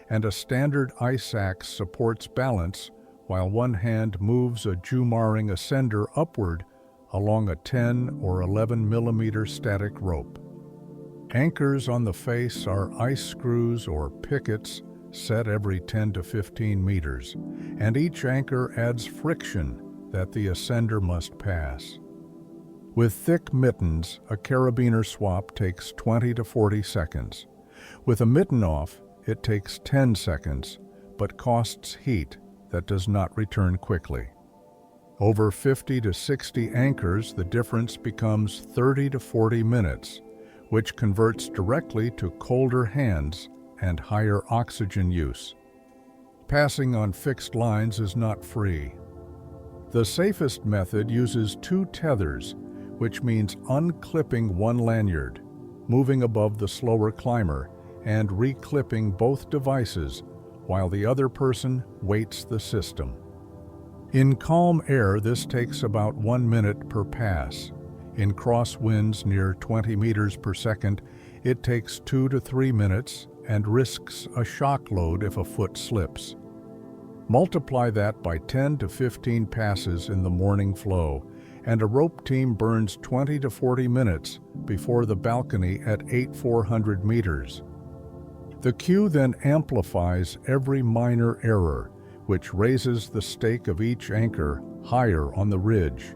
and a standard ice axe supports balance while one hand moves a Jumaring ascender upward along a 10 or 11 millimeter static rope. Anchors on the face are ice screws or pickets set every 10 to 15 meters, and each anchor adds friction that the ascender must pass. With thick mittens, a carabiner swap takes 20 to 40 seconds. With a mitten off, it takes 10 seconds, but costs heat that does not return quickly. Over 50 to 60 anchors, the difference becomes 30 to 40 minutes, which converts directly to colder hands and higher oxygen use. Passing on fixed lines is not free. The safest method uses 2 tethers, which means unclipping one lanyard, moving above the slower climber, and reclipping both devices while the other person weights the system. In calm air, this takes about 1 minute per pass. In crosswinds near 20 meters per second, it takes 2 to 3 minutes and risks a shock load if a foot slips. Multiply that by 10 to 15 passes in the morning flow, and a rope team burns 20 to 40 minutes before the balcony at 8,400 meters. The cue then amplifies every minor error, which raises the stake of each anchor higher on the ridge.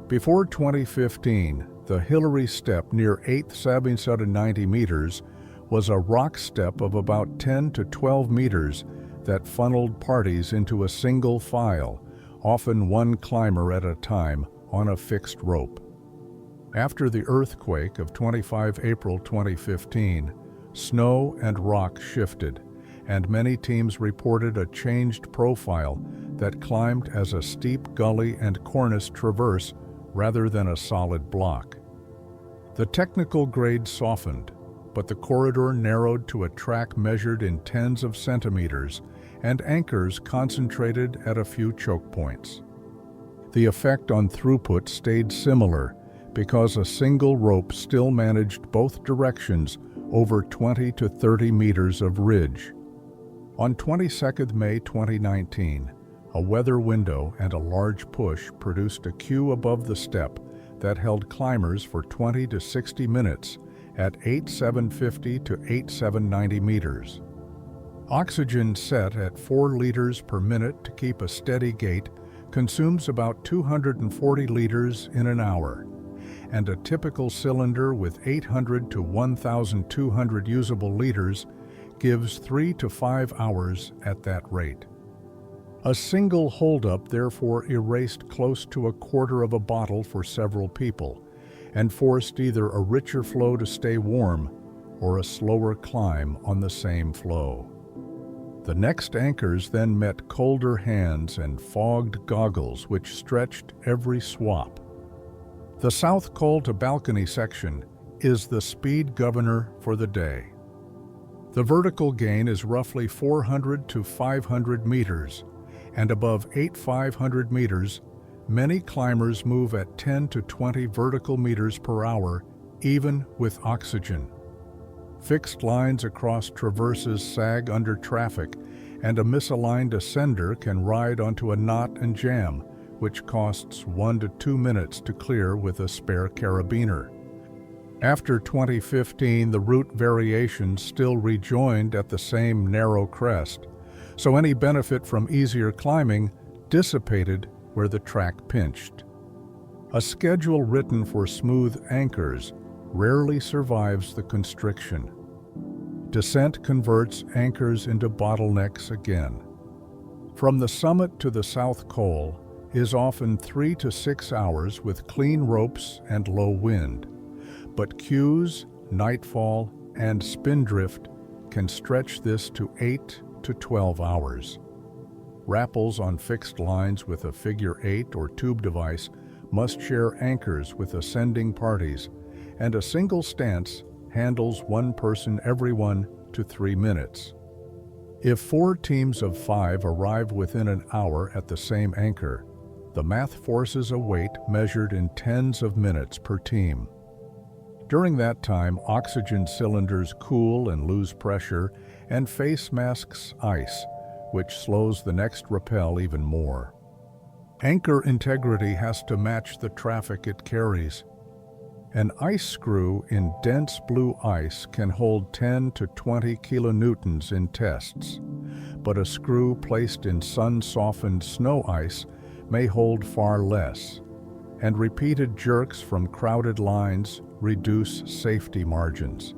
Before 2015, the Hillary Step near 8,790 meters was a rock step of about 10 to 12 meters that funneled parties into a single file, often one climber at a time, on a fixed rope. After the earthquake of 25 April 2015, snow and rock shifted, and many teams reported a changed profile that climbed as a steep gully and cornice traverse rather than a solid block. The technical grade softened, but the corridor narrowed to a track measured in tens of centimeters and anchors concentrated at a few choke points. The effect on throughput stayed similar because a single rope still managed both directions over 20 to 30 meters of ridge. On 22 May 2019, a weather window and a large push produced a queue above the step that held climbers for 20 to 60 minutes at 8,750 to 8,790 meters. Oxygen set at 4 liters per minute to keep a steady gait consumes about 240 liters in an hour, and a typical cylinder with 800 to 1,200 usable liters gives 3 to 5 hours at that rate. A single holdup therefore erased close to a quarter of a bottle for several people and forced either a richer flow to stay warm or a slower climb on the same flow. The next anchors then met colder hands and fogged goggles which stretched every swap. The South Col to balcony section is the speed governor for the day. The vertical gain is roughly 400 to 500 meters, and above 8,500 meters, many climbers move at 10 to 20 vertical meters per hour, even with oxygen. Fixed lines across traverses sag under traffic, and a misaligned ascender can ride onto a knot and jam, which costs 1 to 2 minutes to clear with a spare carabiner. After 2015, the route variations still rejoined at the same narrow crest, so any benefit from easier climbing dissipated where the track pinched. A schedule written for smooth anchors rarely survives the constriction. Descent converts anchors into bottlenecks again. From the summit to the South Col is often 3 to 6 hours with clean ropes and low wind, but queues, nightfall, and spindrift can stretch this to 8 to 12 hours. Rappels on fixed lines with a figure 8 or tube device must share anchors with ascending parties, and a single stance handles one person every 1 to 3 minutes. If 4 teams of 5 arrive within an hour at the same anchor, the math forces a wait measured in tens of minutes per team. During that time, oxygen cylinders cool and lose pressure, and face masks ice, which slows the next rappel even more. Anchor integrity has to match the traffic it carries. An ice screw in dense blue ice can hold 10 to 20 kilonewtons in tests, but a screw placed in sun-softened snow ice may hold far less. and repeated jerks from crowded lines reduce safety margins.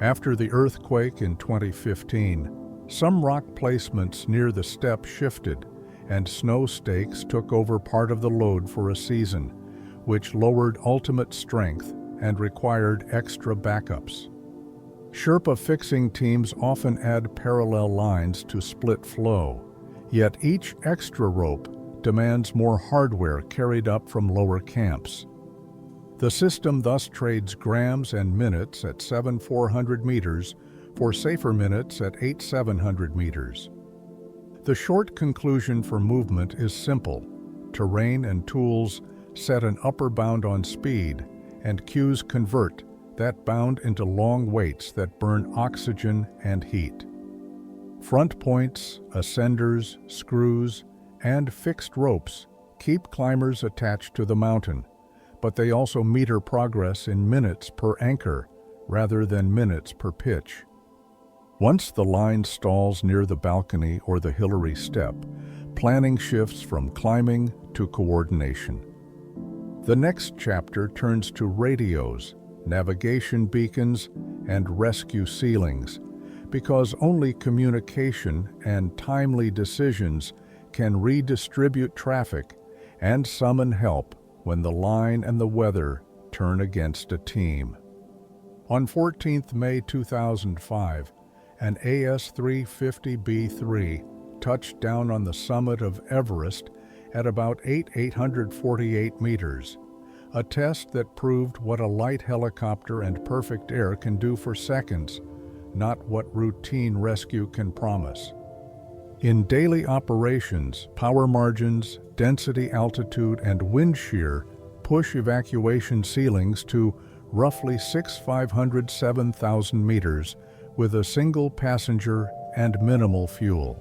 After the earthquake in 2015, some rock placements near the step shifted, and snow stakes took over part of the load for a season, which lowered ultimate strength and required extra backups. Sherpa fixing teams often add parallel lines to split flow, yet each extra rope demands more hardware carried up from lower camps. The system thus trades grams and minutes at 7,400 meters for safer minutes at 8,700 meters. The short conclusion for movement is simple. Terrain and tools set an upper bound on speed, and cues convert that bound into long weights that burn oxygen and heat. Front points, ascenders, screws, and fixed ropes keep climbers attached to the mountain, but they also meter progress in minutes per anchor rather than minutes per pitch. Once the line stalls near the balcony or the Hillary step, planning shifts from climbing to coordination. The next chapter turns to radios, navigation beacons, and rescue ceilings, because only communication and timely decisions can redistribute traffic and summon help when the line and the weather turn against a team. On 14 May 2005, an AS-350B3 touched down on the summit of Everest at about 848 meters, a test that proved what a light helicopter and perfect air can do for seconds, not what routine rescue can promise. In daily operations, power margins, density, altitude, and wind shear push evacuation ceilings to roughly 7,000 meters with a single passenger and minimal fuel.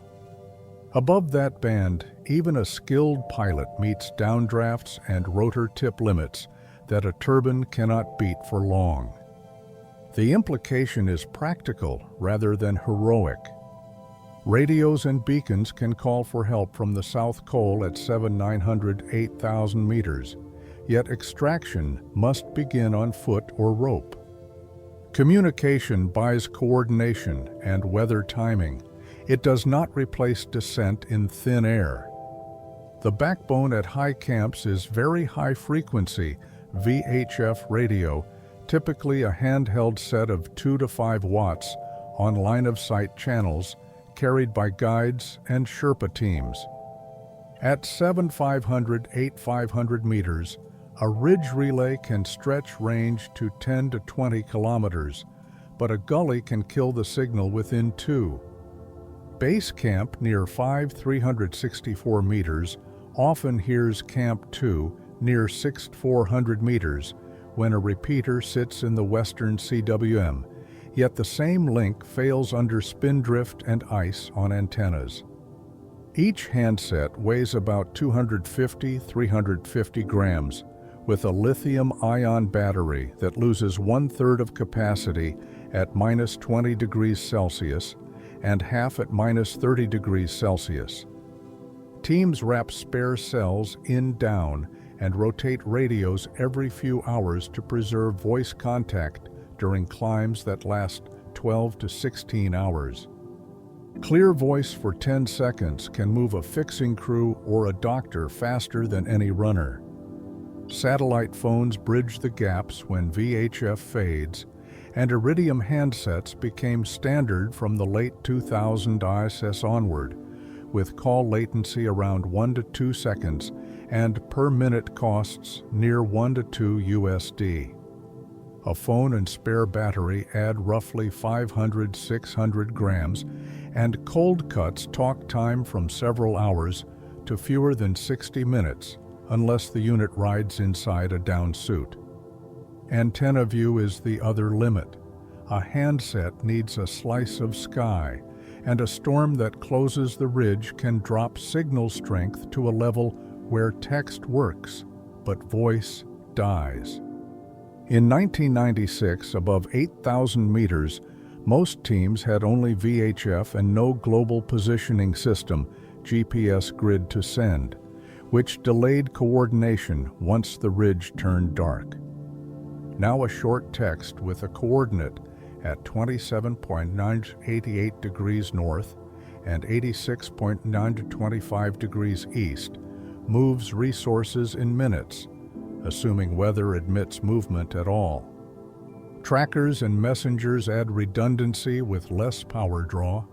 Above that band, even a skilled pilot meets downdrafts and rotor tip limits that a turbine cannot beat for long. The implication is practical rather than heroic. Radios and beacons can call for help from the South Col at 8,000 meters, yet extraction must begin on foot or rope. Communication buys coordination and weather timing. It does not replace descent in thin air. The backbone at high camps is very high frequency VHF radio, typically a handheld set of 2 to 5 watts on line-of-sight channels carried by guides and Sherpa teams. At 7,500–8,500 meters, a ridge relay can stretch range to 10 to 20 kilometers, but a gully can kill the signal within 2. Base camp near 5,364 meters often hears Camp 2 near 6,400 meters when a repeater sits in the western CWM, yet the same link fails under spindrift and ice on antennas. Each handset weighs about 250–350 grams, with a lithium-ion battery that loses 1/3 of capacity at -20 degrees Celsius and half at -30 degrees Celsius. Teams wrap spare cells in-down and rotate radios every few hours to preserve voice contact during climbs that last 12 to 16 hours. Clear voice for 10 seconds can move a fixing crew or a doctor faster than any runner. Satellite phones bridge the gaps when VHF fades, and Iridium handsets became standard from the late 2000 ISS onward, with call latency around 1 to 2 seconds and per-minute costs near 1 to 2 USD. A phone and spare battery add roughly 500–600 grams, and cold cuts talk time from several hours to fewer than 60 minutes, unless the unit rides inside a down suit. Antenna view is the other limit. A handset needs a slice of sky, and a storm that closes the ridge can drop signal strength to a level where text works, but voice dies. In 1996, above 8,000 meters, most teams had only VHF and no global positioning system, GPS grid to send, which delayed coordination once the ridge turned dark. Now a short text with a coordinate at 27.988 degrees north and 86.925 degrees east moves resources in minutes, assuming weather admits movement at all. Trackers and messengers add redundancy with less power draw.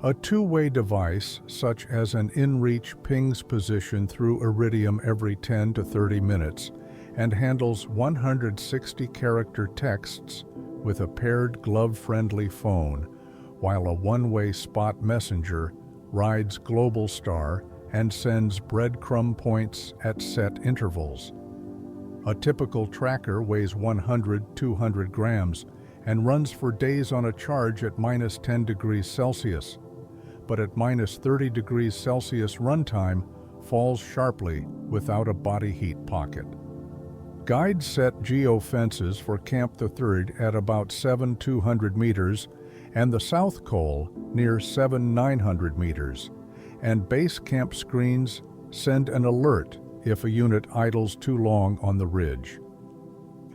A two-way device, such as an inReach, pings position through Iridium every 10 to 30 minutes and handles 160-character texts with a paired glove-friendly phone, while a one-way spot messenger rides Globalstar and sends breadcrumb points at set intervals. A typical tracker weighs 100-200 grams and runs for days on a charge at -10 degrees Celsius, but at -30 degrees Celsius runtime falls sharply without a body heat pocket. Guides set geofences for Camp the Third at about 7,200 meters and the South Col near 7,900 meters, and base camp screens send an alert if a unit idles too long on the ridge.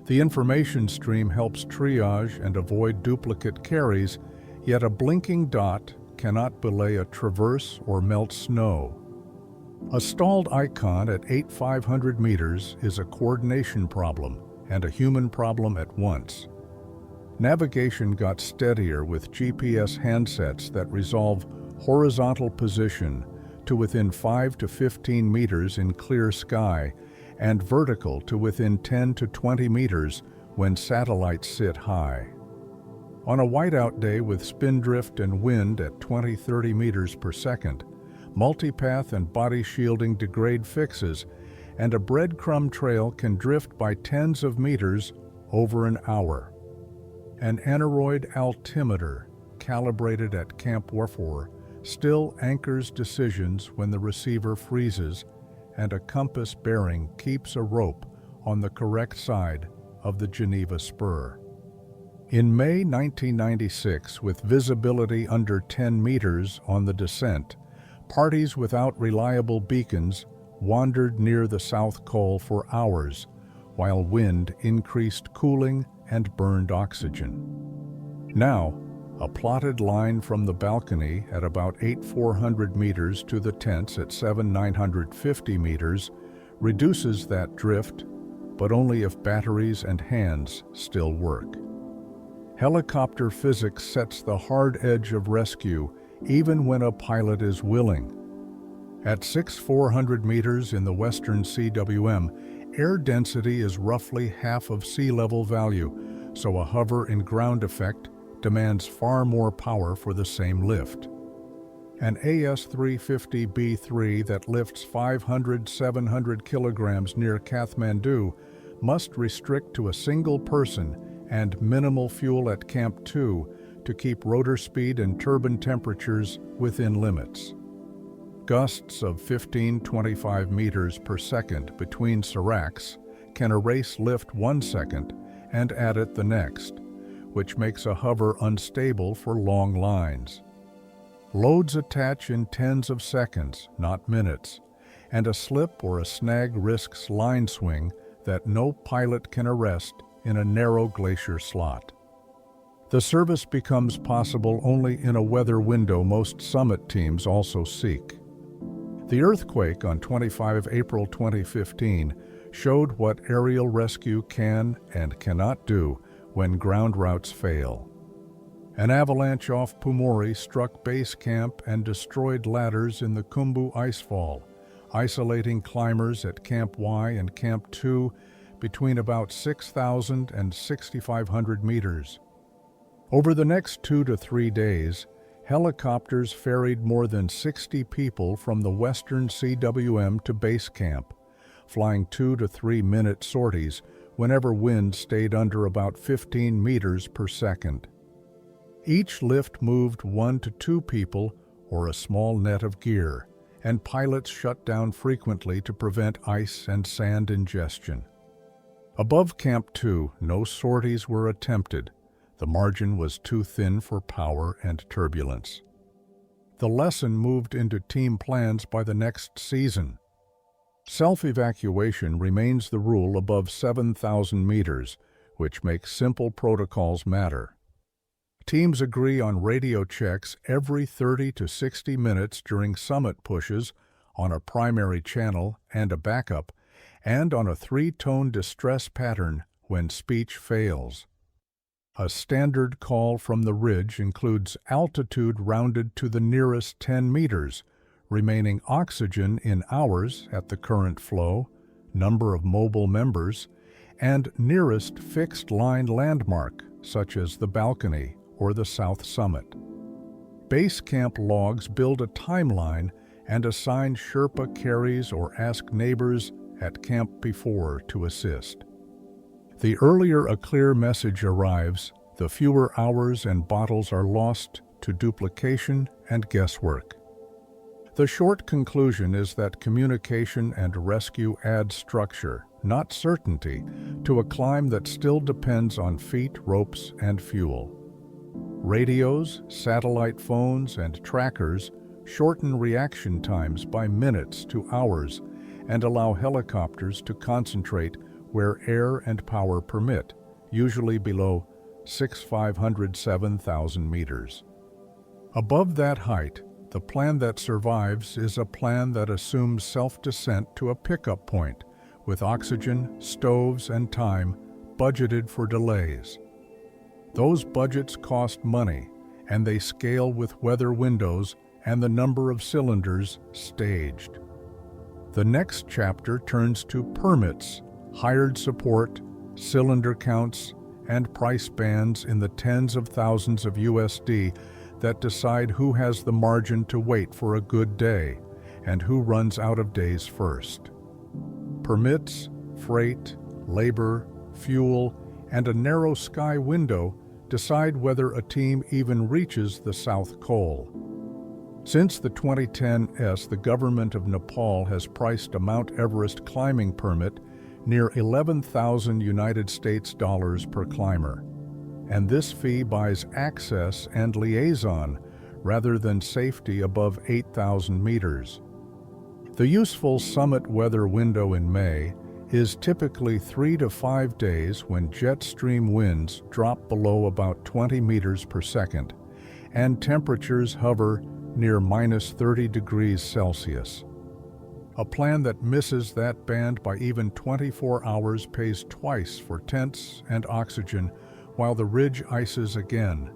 The information stream helps triage and avoid duplicate carries, yet a blinking dot cannot belay a traverse or melt snow. A stalled icon at 8,500 meters is a coordination problem and a human problem at once. Navigation got steadier with GPS handsets that resolve horizontal position to within 5 to 15 meters in clear sky and vertical to within 10 to 20 meters when satellites sit high. On a whiteout day with spindrift and wind at 20-30 meters per second, multipath and body shielding degrade fixes, and a breadcrumb trail can drift by tens of meters over an hour. An aneroid altimeter, calibrated at Camp Warfore, still anchors decisions when the receiver freezes, and a compass bearing keeps a rope on the correct side of the Geneva Spur. In May 1996, with visibility under 10 meters on the descent, parties without reliable beacons wandered near the South Col for hours, while wind increased cooling and burned oxygen. Now, a plotted line from the balcony at about 8,400 meters to the tents at 7,950 meters reduces that drift, but only if batteries and hands still work. Helicopter physics sets the hard edge of rescue even when a pilot is willing. At 6,400 meters in the western CWM, air density is roughly half of sea level value, so a hover in ground effect demands far more power for the same lift. An AS-350B3 that lifts 500-700 kilograms near Kathmandu must restrict to a single person and minimal fuel at Camp 2 to keep rotor speed and turbine temperatures within limits. Gusts of 15-25 meters per second between seracs can erase lift 1 second and add it the next, which makes a hover unstable for long lines. Loads attach in tens of seconds, not minutes, and a slip or a snag risks line swing that no pilot can arrest in a narrow glacier slot. The service becomes possible only in a weather window most summit teams also seek. The earthquake on 25 April 2015 showed what aerial rescue can and cannot do when ground routes fail. An avalanche off Pumori struck base camp and destroyed ladders in the Khumbu icefall, isolating climbers at Camp Y and Camp 2 between about 6,000 and 6,500 meters. Over the next 2 to 3 days, helicopters ferried more than 60 people from the western CWM to base camp, flying 2 to 3 minute sorties whenever wind stayed under about 15 meters per second. Each lift moved 1 to 2 people or a small net of gear, and pilots shut down frequently to prevent ice and sand ingestion. Above Camp 2, no sorties were attempted. The margin was too thin for power and turbulence. The lesson moved into team plans by the next season. Self-evacuation remains the rule above 7,000 meters, which makes simple protocols matter. Teams agree on radio checks every 30 to 60 minutes during summit pushes, on a primary channel and a backup, and on a three-tone distress pattern when speech fails. A standard call from the ridge includes altitude rounded to the nearest 10 meters, remaining oxygen in hours at the current flow, number of mobile members, and nearest fixed-line landmark, such as the balcony or the south summit. Base camp logs build a timeline and assign Sherpa carries or ask neighbors at camp before to assist. The earlier a clear message arrives, the fewer hours and bottles are lost to duplication and guesswork. The short conclusion is that communication and rescue add structure, not certainty, to a climb that still depends on feet, ropes, and fuel. Radios, satellite phones, and trackers shorten reaction times by minutes to hours and allow helicopters to concentrate where air and power permit, usually below 7,000 meters. Above that height, the plan that survives is a plan that assumes self-descent to a pickup point, with oxygen, stoves, and time budgeted for delays. Those budgets cost money, and they scale with weather windows and the number of cylinders staged. The next chapter turns to permits, hired support, cylinder counts, and price bands in the tens of thousands of USD that decide who has the margin to wait for a good day and who runs out of days first. Permits, freight, labor, fuel, and a narrow sky window decide whether a team even reaches the South Col. Since the 2010s, the government of Nepal has priced a Mount Everest climbing permit near 11,000 United States dollars per climber, and this fee buys access and liaison rather than safety above 8,000 meters. The useful summit weather window in May is typically 3 to 5 days when jet stream winds drop below about 20 meters per second and temperatures hover near minus 30 degrees Celsius. A plan that misses that band by even 24 hours pays twice for tents and oxygen while the ridge ices again,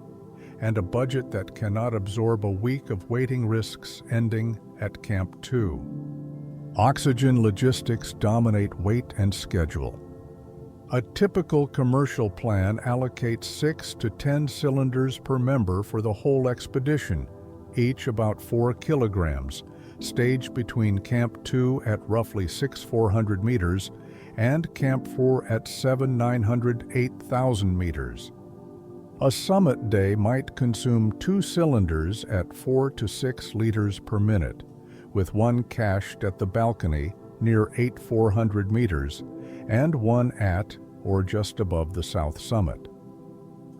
and a budget that cannot absorb a week of waiting risks ending at Camp 2. Oxygen logistics dominate weight and schedule. A typical commercial plan allocates 6 to 10 cylinders per member for the whole expedition, each about 4 kilograms, staged between Camp 2 at roughly 6,400 meters and Camp 4 at 7,900, 8,000 meters. A summit day might consume 2 cylinders at 4 to 6 liters per minute, with one cached at the balcony near 8,400 meters and one at or just above the south summit.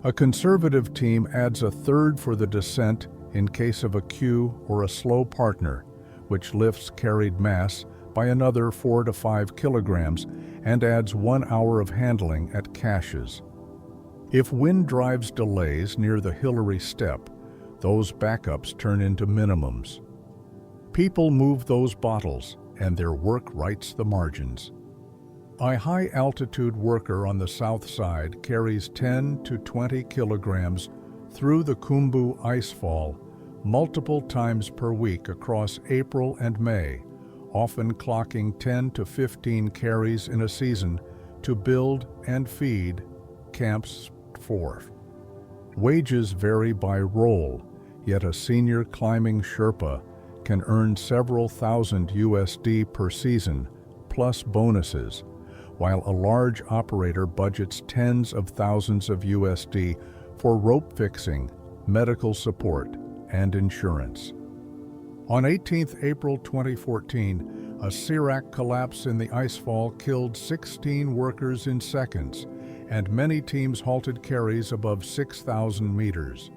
A conservative team adds a third for the descent in case of a queue or a slow partner, which lifts carried mass by another 4 to 5 kilograms and adds 1 hour of handling at caches. If wind drives delays near the Hillary Step, those backups turn into minimums. People move those bottles, and their work writes the margins. A high-altitude worker on the south side carries 10 to 20 kilograms through the Khumbu icefall multiple times per week across April and May, often clocking 10 to 15 carries in a season to build and feed Camps 4. Wages vary by role, yet a senior climbing Sherpa can earn several thousand USD per season, plus bonuses, while a large operator budgets tens of thousands of USD for rope fixing, medical support, and insurance. On 18 April 2014, a Sirac collapse in the icefall killed 16 workers in seconds, and many teams halted carries above 6,000 meters.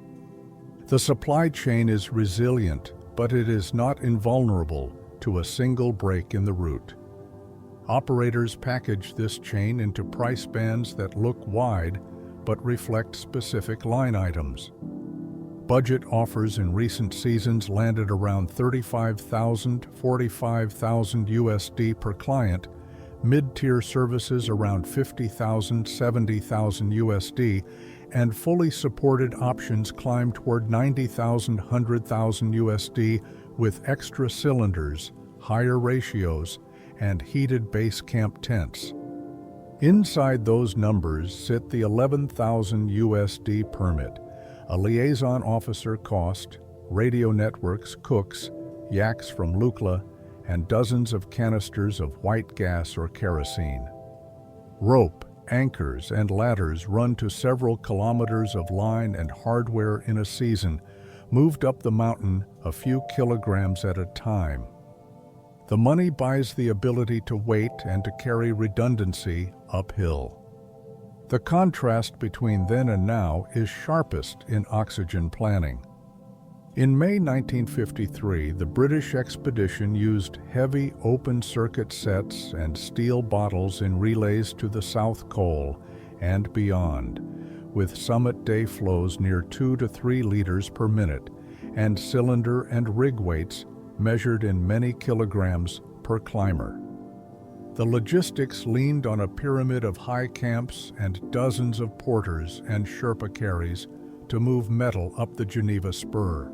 The supply chain is resilient, but it is not invulnerable to a single break in the route. Operators package this chain into price bands that look wide but reflect specific line items. Budget offers in recent seasons landed around $35,000, $45,000 USD per client, mid-tier services around $50,000, $70,000 USD, and fully supported options climb toward $90,000, $100,000 USD with extra cylinders, higher ratios, and heated base camp tents. Inside those numbers sit the $11,000 USD permit, a liaison officer cost, radio networks, cooks, yaks from Lukla, and dozens of canisters of white gas or kerosene. Rope, anchors, and ladders run to several kilometers of line and hardware in a season, moved up the mountain a few kilograms at a time. The money buys the ability to wait and to carry redundancy uphill. The contrast between then and now is sharpest in oxygen planning. In May 1953, the British expedition used heavy open-circuit sets and steel bottles in relays to the South Col and beyond, with summit day flows near 2 to 3 liters per minute and cylinder and rig weights measured in many kilograms per climber. The logistics leaned on a pyramid of high camps and dozens of porters and Sherpa carries to move metal up the Geneva Spur.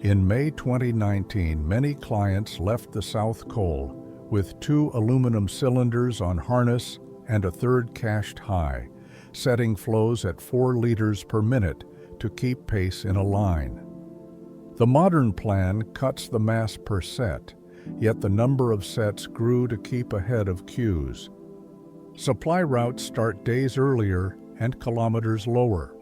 In May 2019, many clients left the South Col with 2 aluminum cylinders on harness and a third cached high, setting flows at 4 liters per minute to keep pace in a line. The modern plan cuts the mass per set, yet the number of sets grew to keep ahead of queues. Supply routes start days earlier and kilometers lower.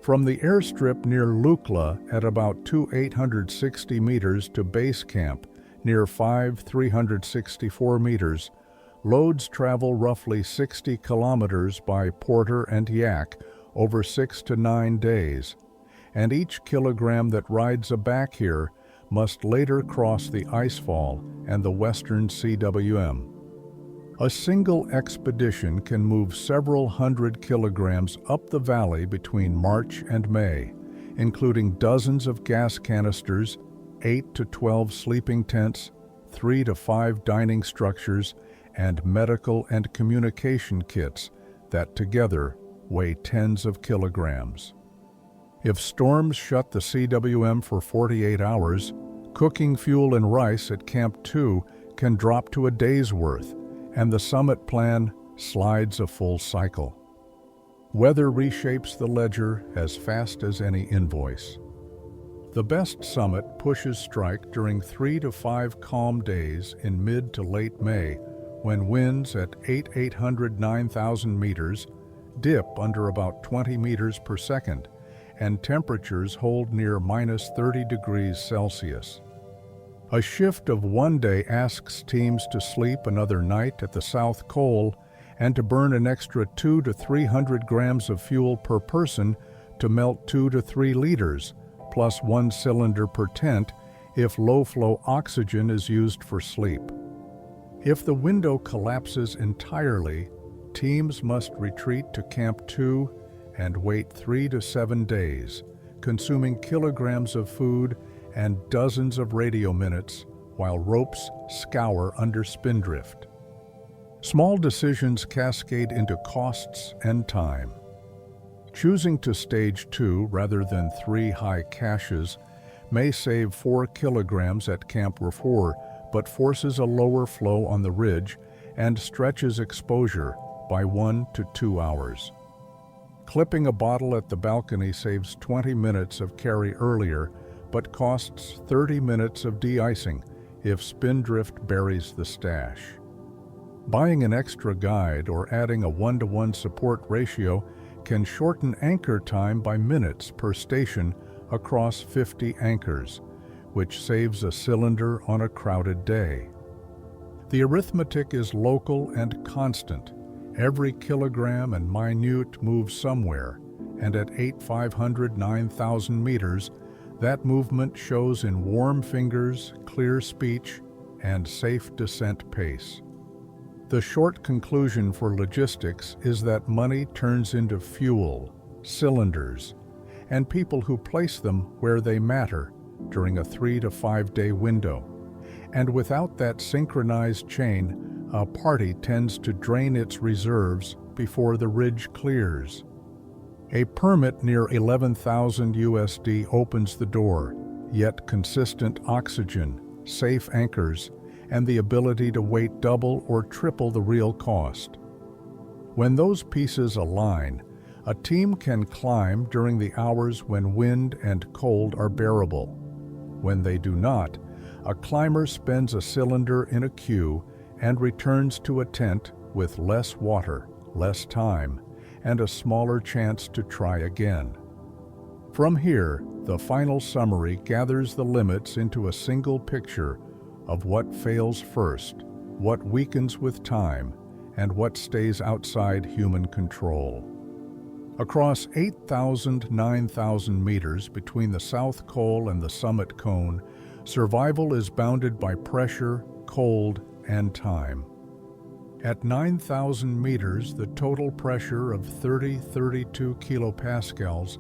From the airstrip near Lukla at about 2,860 meters to base camp near 5,364 meters, loads travel roughly 60 kilometers by porter and yak over 6 to 9 days, and each kilogram that rides aback here must later cross the icefall and the western CWM. A single expedition can move several hundred kilograms up the valley between March and May, including dozens of gas canisters, 8 to 12 sleeping tents, 3 to 5 dining structures, and medical and communication kits that together weigh tens of kilograms. If storms shut the CWM for 48 hours, cooking fuel and rice at Camp 2 can drop to a day's worth, and the summit plan slides a full cycle. Weather reshapes the ledger as fast as any invoice. The best summit pushes strike during 3 to 5 calm days in mid to late May, when winds at 9,000 meters dip under about 20 meters per second, and temperatures hold near minus 30 degrees Celsius. A shift of one day asks teams to sleep another night at the South Col and to burn an extra 200 to 300 grams of fuel per person to melt 2 to 3 liters, plus 1 cylinder per tent if low-flow oxygen is used for sleep. If the window collapses entirely, teams must retreat to Camp 2 and wait 3 to 7 days, consuming kilograms of food and dozens of radio minutes while ropes scour under spindrift. Small decisions cascade into costs and time. Choosing to stage 2 rather than 3 high caches may save 4 kilograms at Camp 4, but forces a lower flow on the ridge and stretches exposure by 1 to 2 hours. Clipping a bottle at the balcony saves 20 minutes of carry earlier, but costs 30 minutes of de-icing if spindrift buries the stash. Buying an extra guide or adding a 1-to-1 support ratio can shorten anchor time by minutes per station across 50 anchors, which saves a cylinder on a crowded day. The arithmetic is local and constant. Every kilogram and minute moves somewhere, and at 8,500, 9,000 meters, that movement shows in warm fingers, clear speech, and safe descent pace. The short conclusion for logistics is that money turns into fuel, cylinders, and people who place them where they matter during a 3 to 5 day window. And without that synchronized chain, a party tends to drain its reserves before the ridge clears. A permit near 11,000 USD opens the door, yet consistent oxygen, safe anchors, and the ability to wait double or triple the real cost. When those pieces align, a team can climb during the hours when wind and cold are bearable. When they do not, a climber spends a cylinder in a queue and returns to a tent with less water, less time, and a smaller chance to try again. From here, the final summary gathers the limits into a single picture of what fails first, what weakens with time, and what stays outside human control. Across 8,000 to 9,000 meters between the South Col and the summit cone, survival is bounded by pressure, cold, and time. At 9,000 meters, the total pressure of 32 kilopascals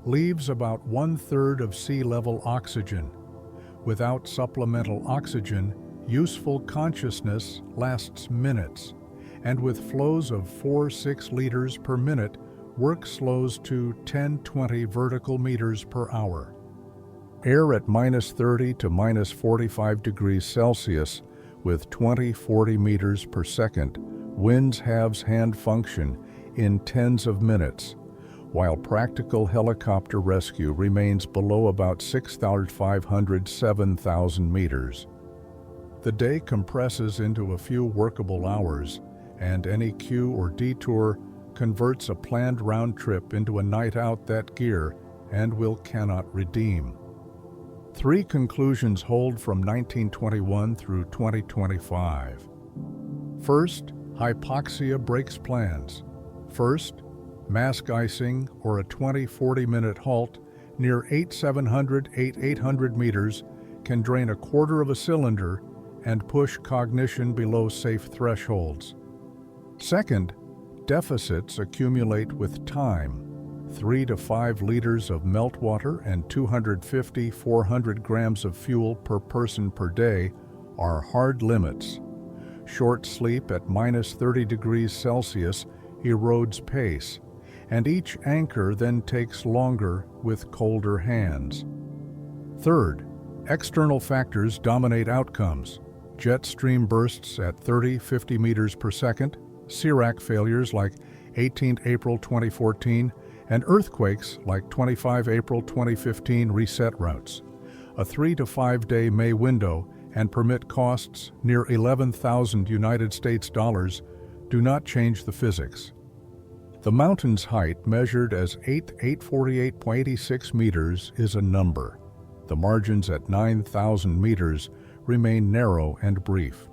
leaves about 1/3 of sea level oxygen. Without supplemental oxygen, useful consciousness lasts minutes, and with flows of 4-6 liters per minute, work slows to 10-20 vertical meters per hour. Air at -30 to -45 degrees Celsius with 20-40 meters per second, winds halves hand function in tens of minutes, while practical helicopter rescue remains below about 6,500–7,000 meters. The day compresses into a few workable hours, and any queue or detour converts a planned round trip into a night out that gear and will cannot redeem. 3 conclusions hold from 1921 through 2025. First, hypoxia breaks plans. First, mask icing or a 20–40 minute halt near 8,700–8,800 meters can drain a quarter of a cylinder and push cognition below safe thresholds. Second, deficits accumulate with time. 3 to 5 liters of meltwater and 250–400 grams of fuel per person per day are hard limits. Short sleep at -30 degrees Celsius erodes pace, and each anchor then takes longer with colder hands. Third, external factors dominate outcomes. Jet stream bursts at 30–50 meters per second, SIRAC failures like 18 April 2014, and earthquakes like 25 April 2015 reset routes. A 3 to 5 day May window and permit costs near 11,000 United States dollars do not change the physics. The mountain's height, measured as 848.86 meters, is a number. The margins at 9,000 meters remain narrow and brief.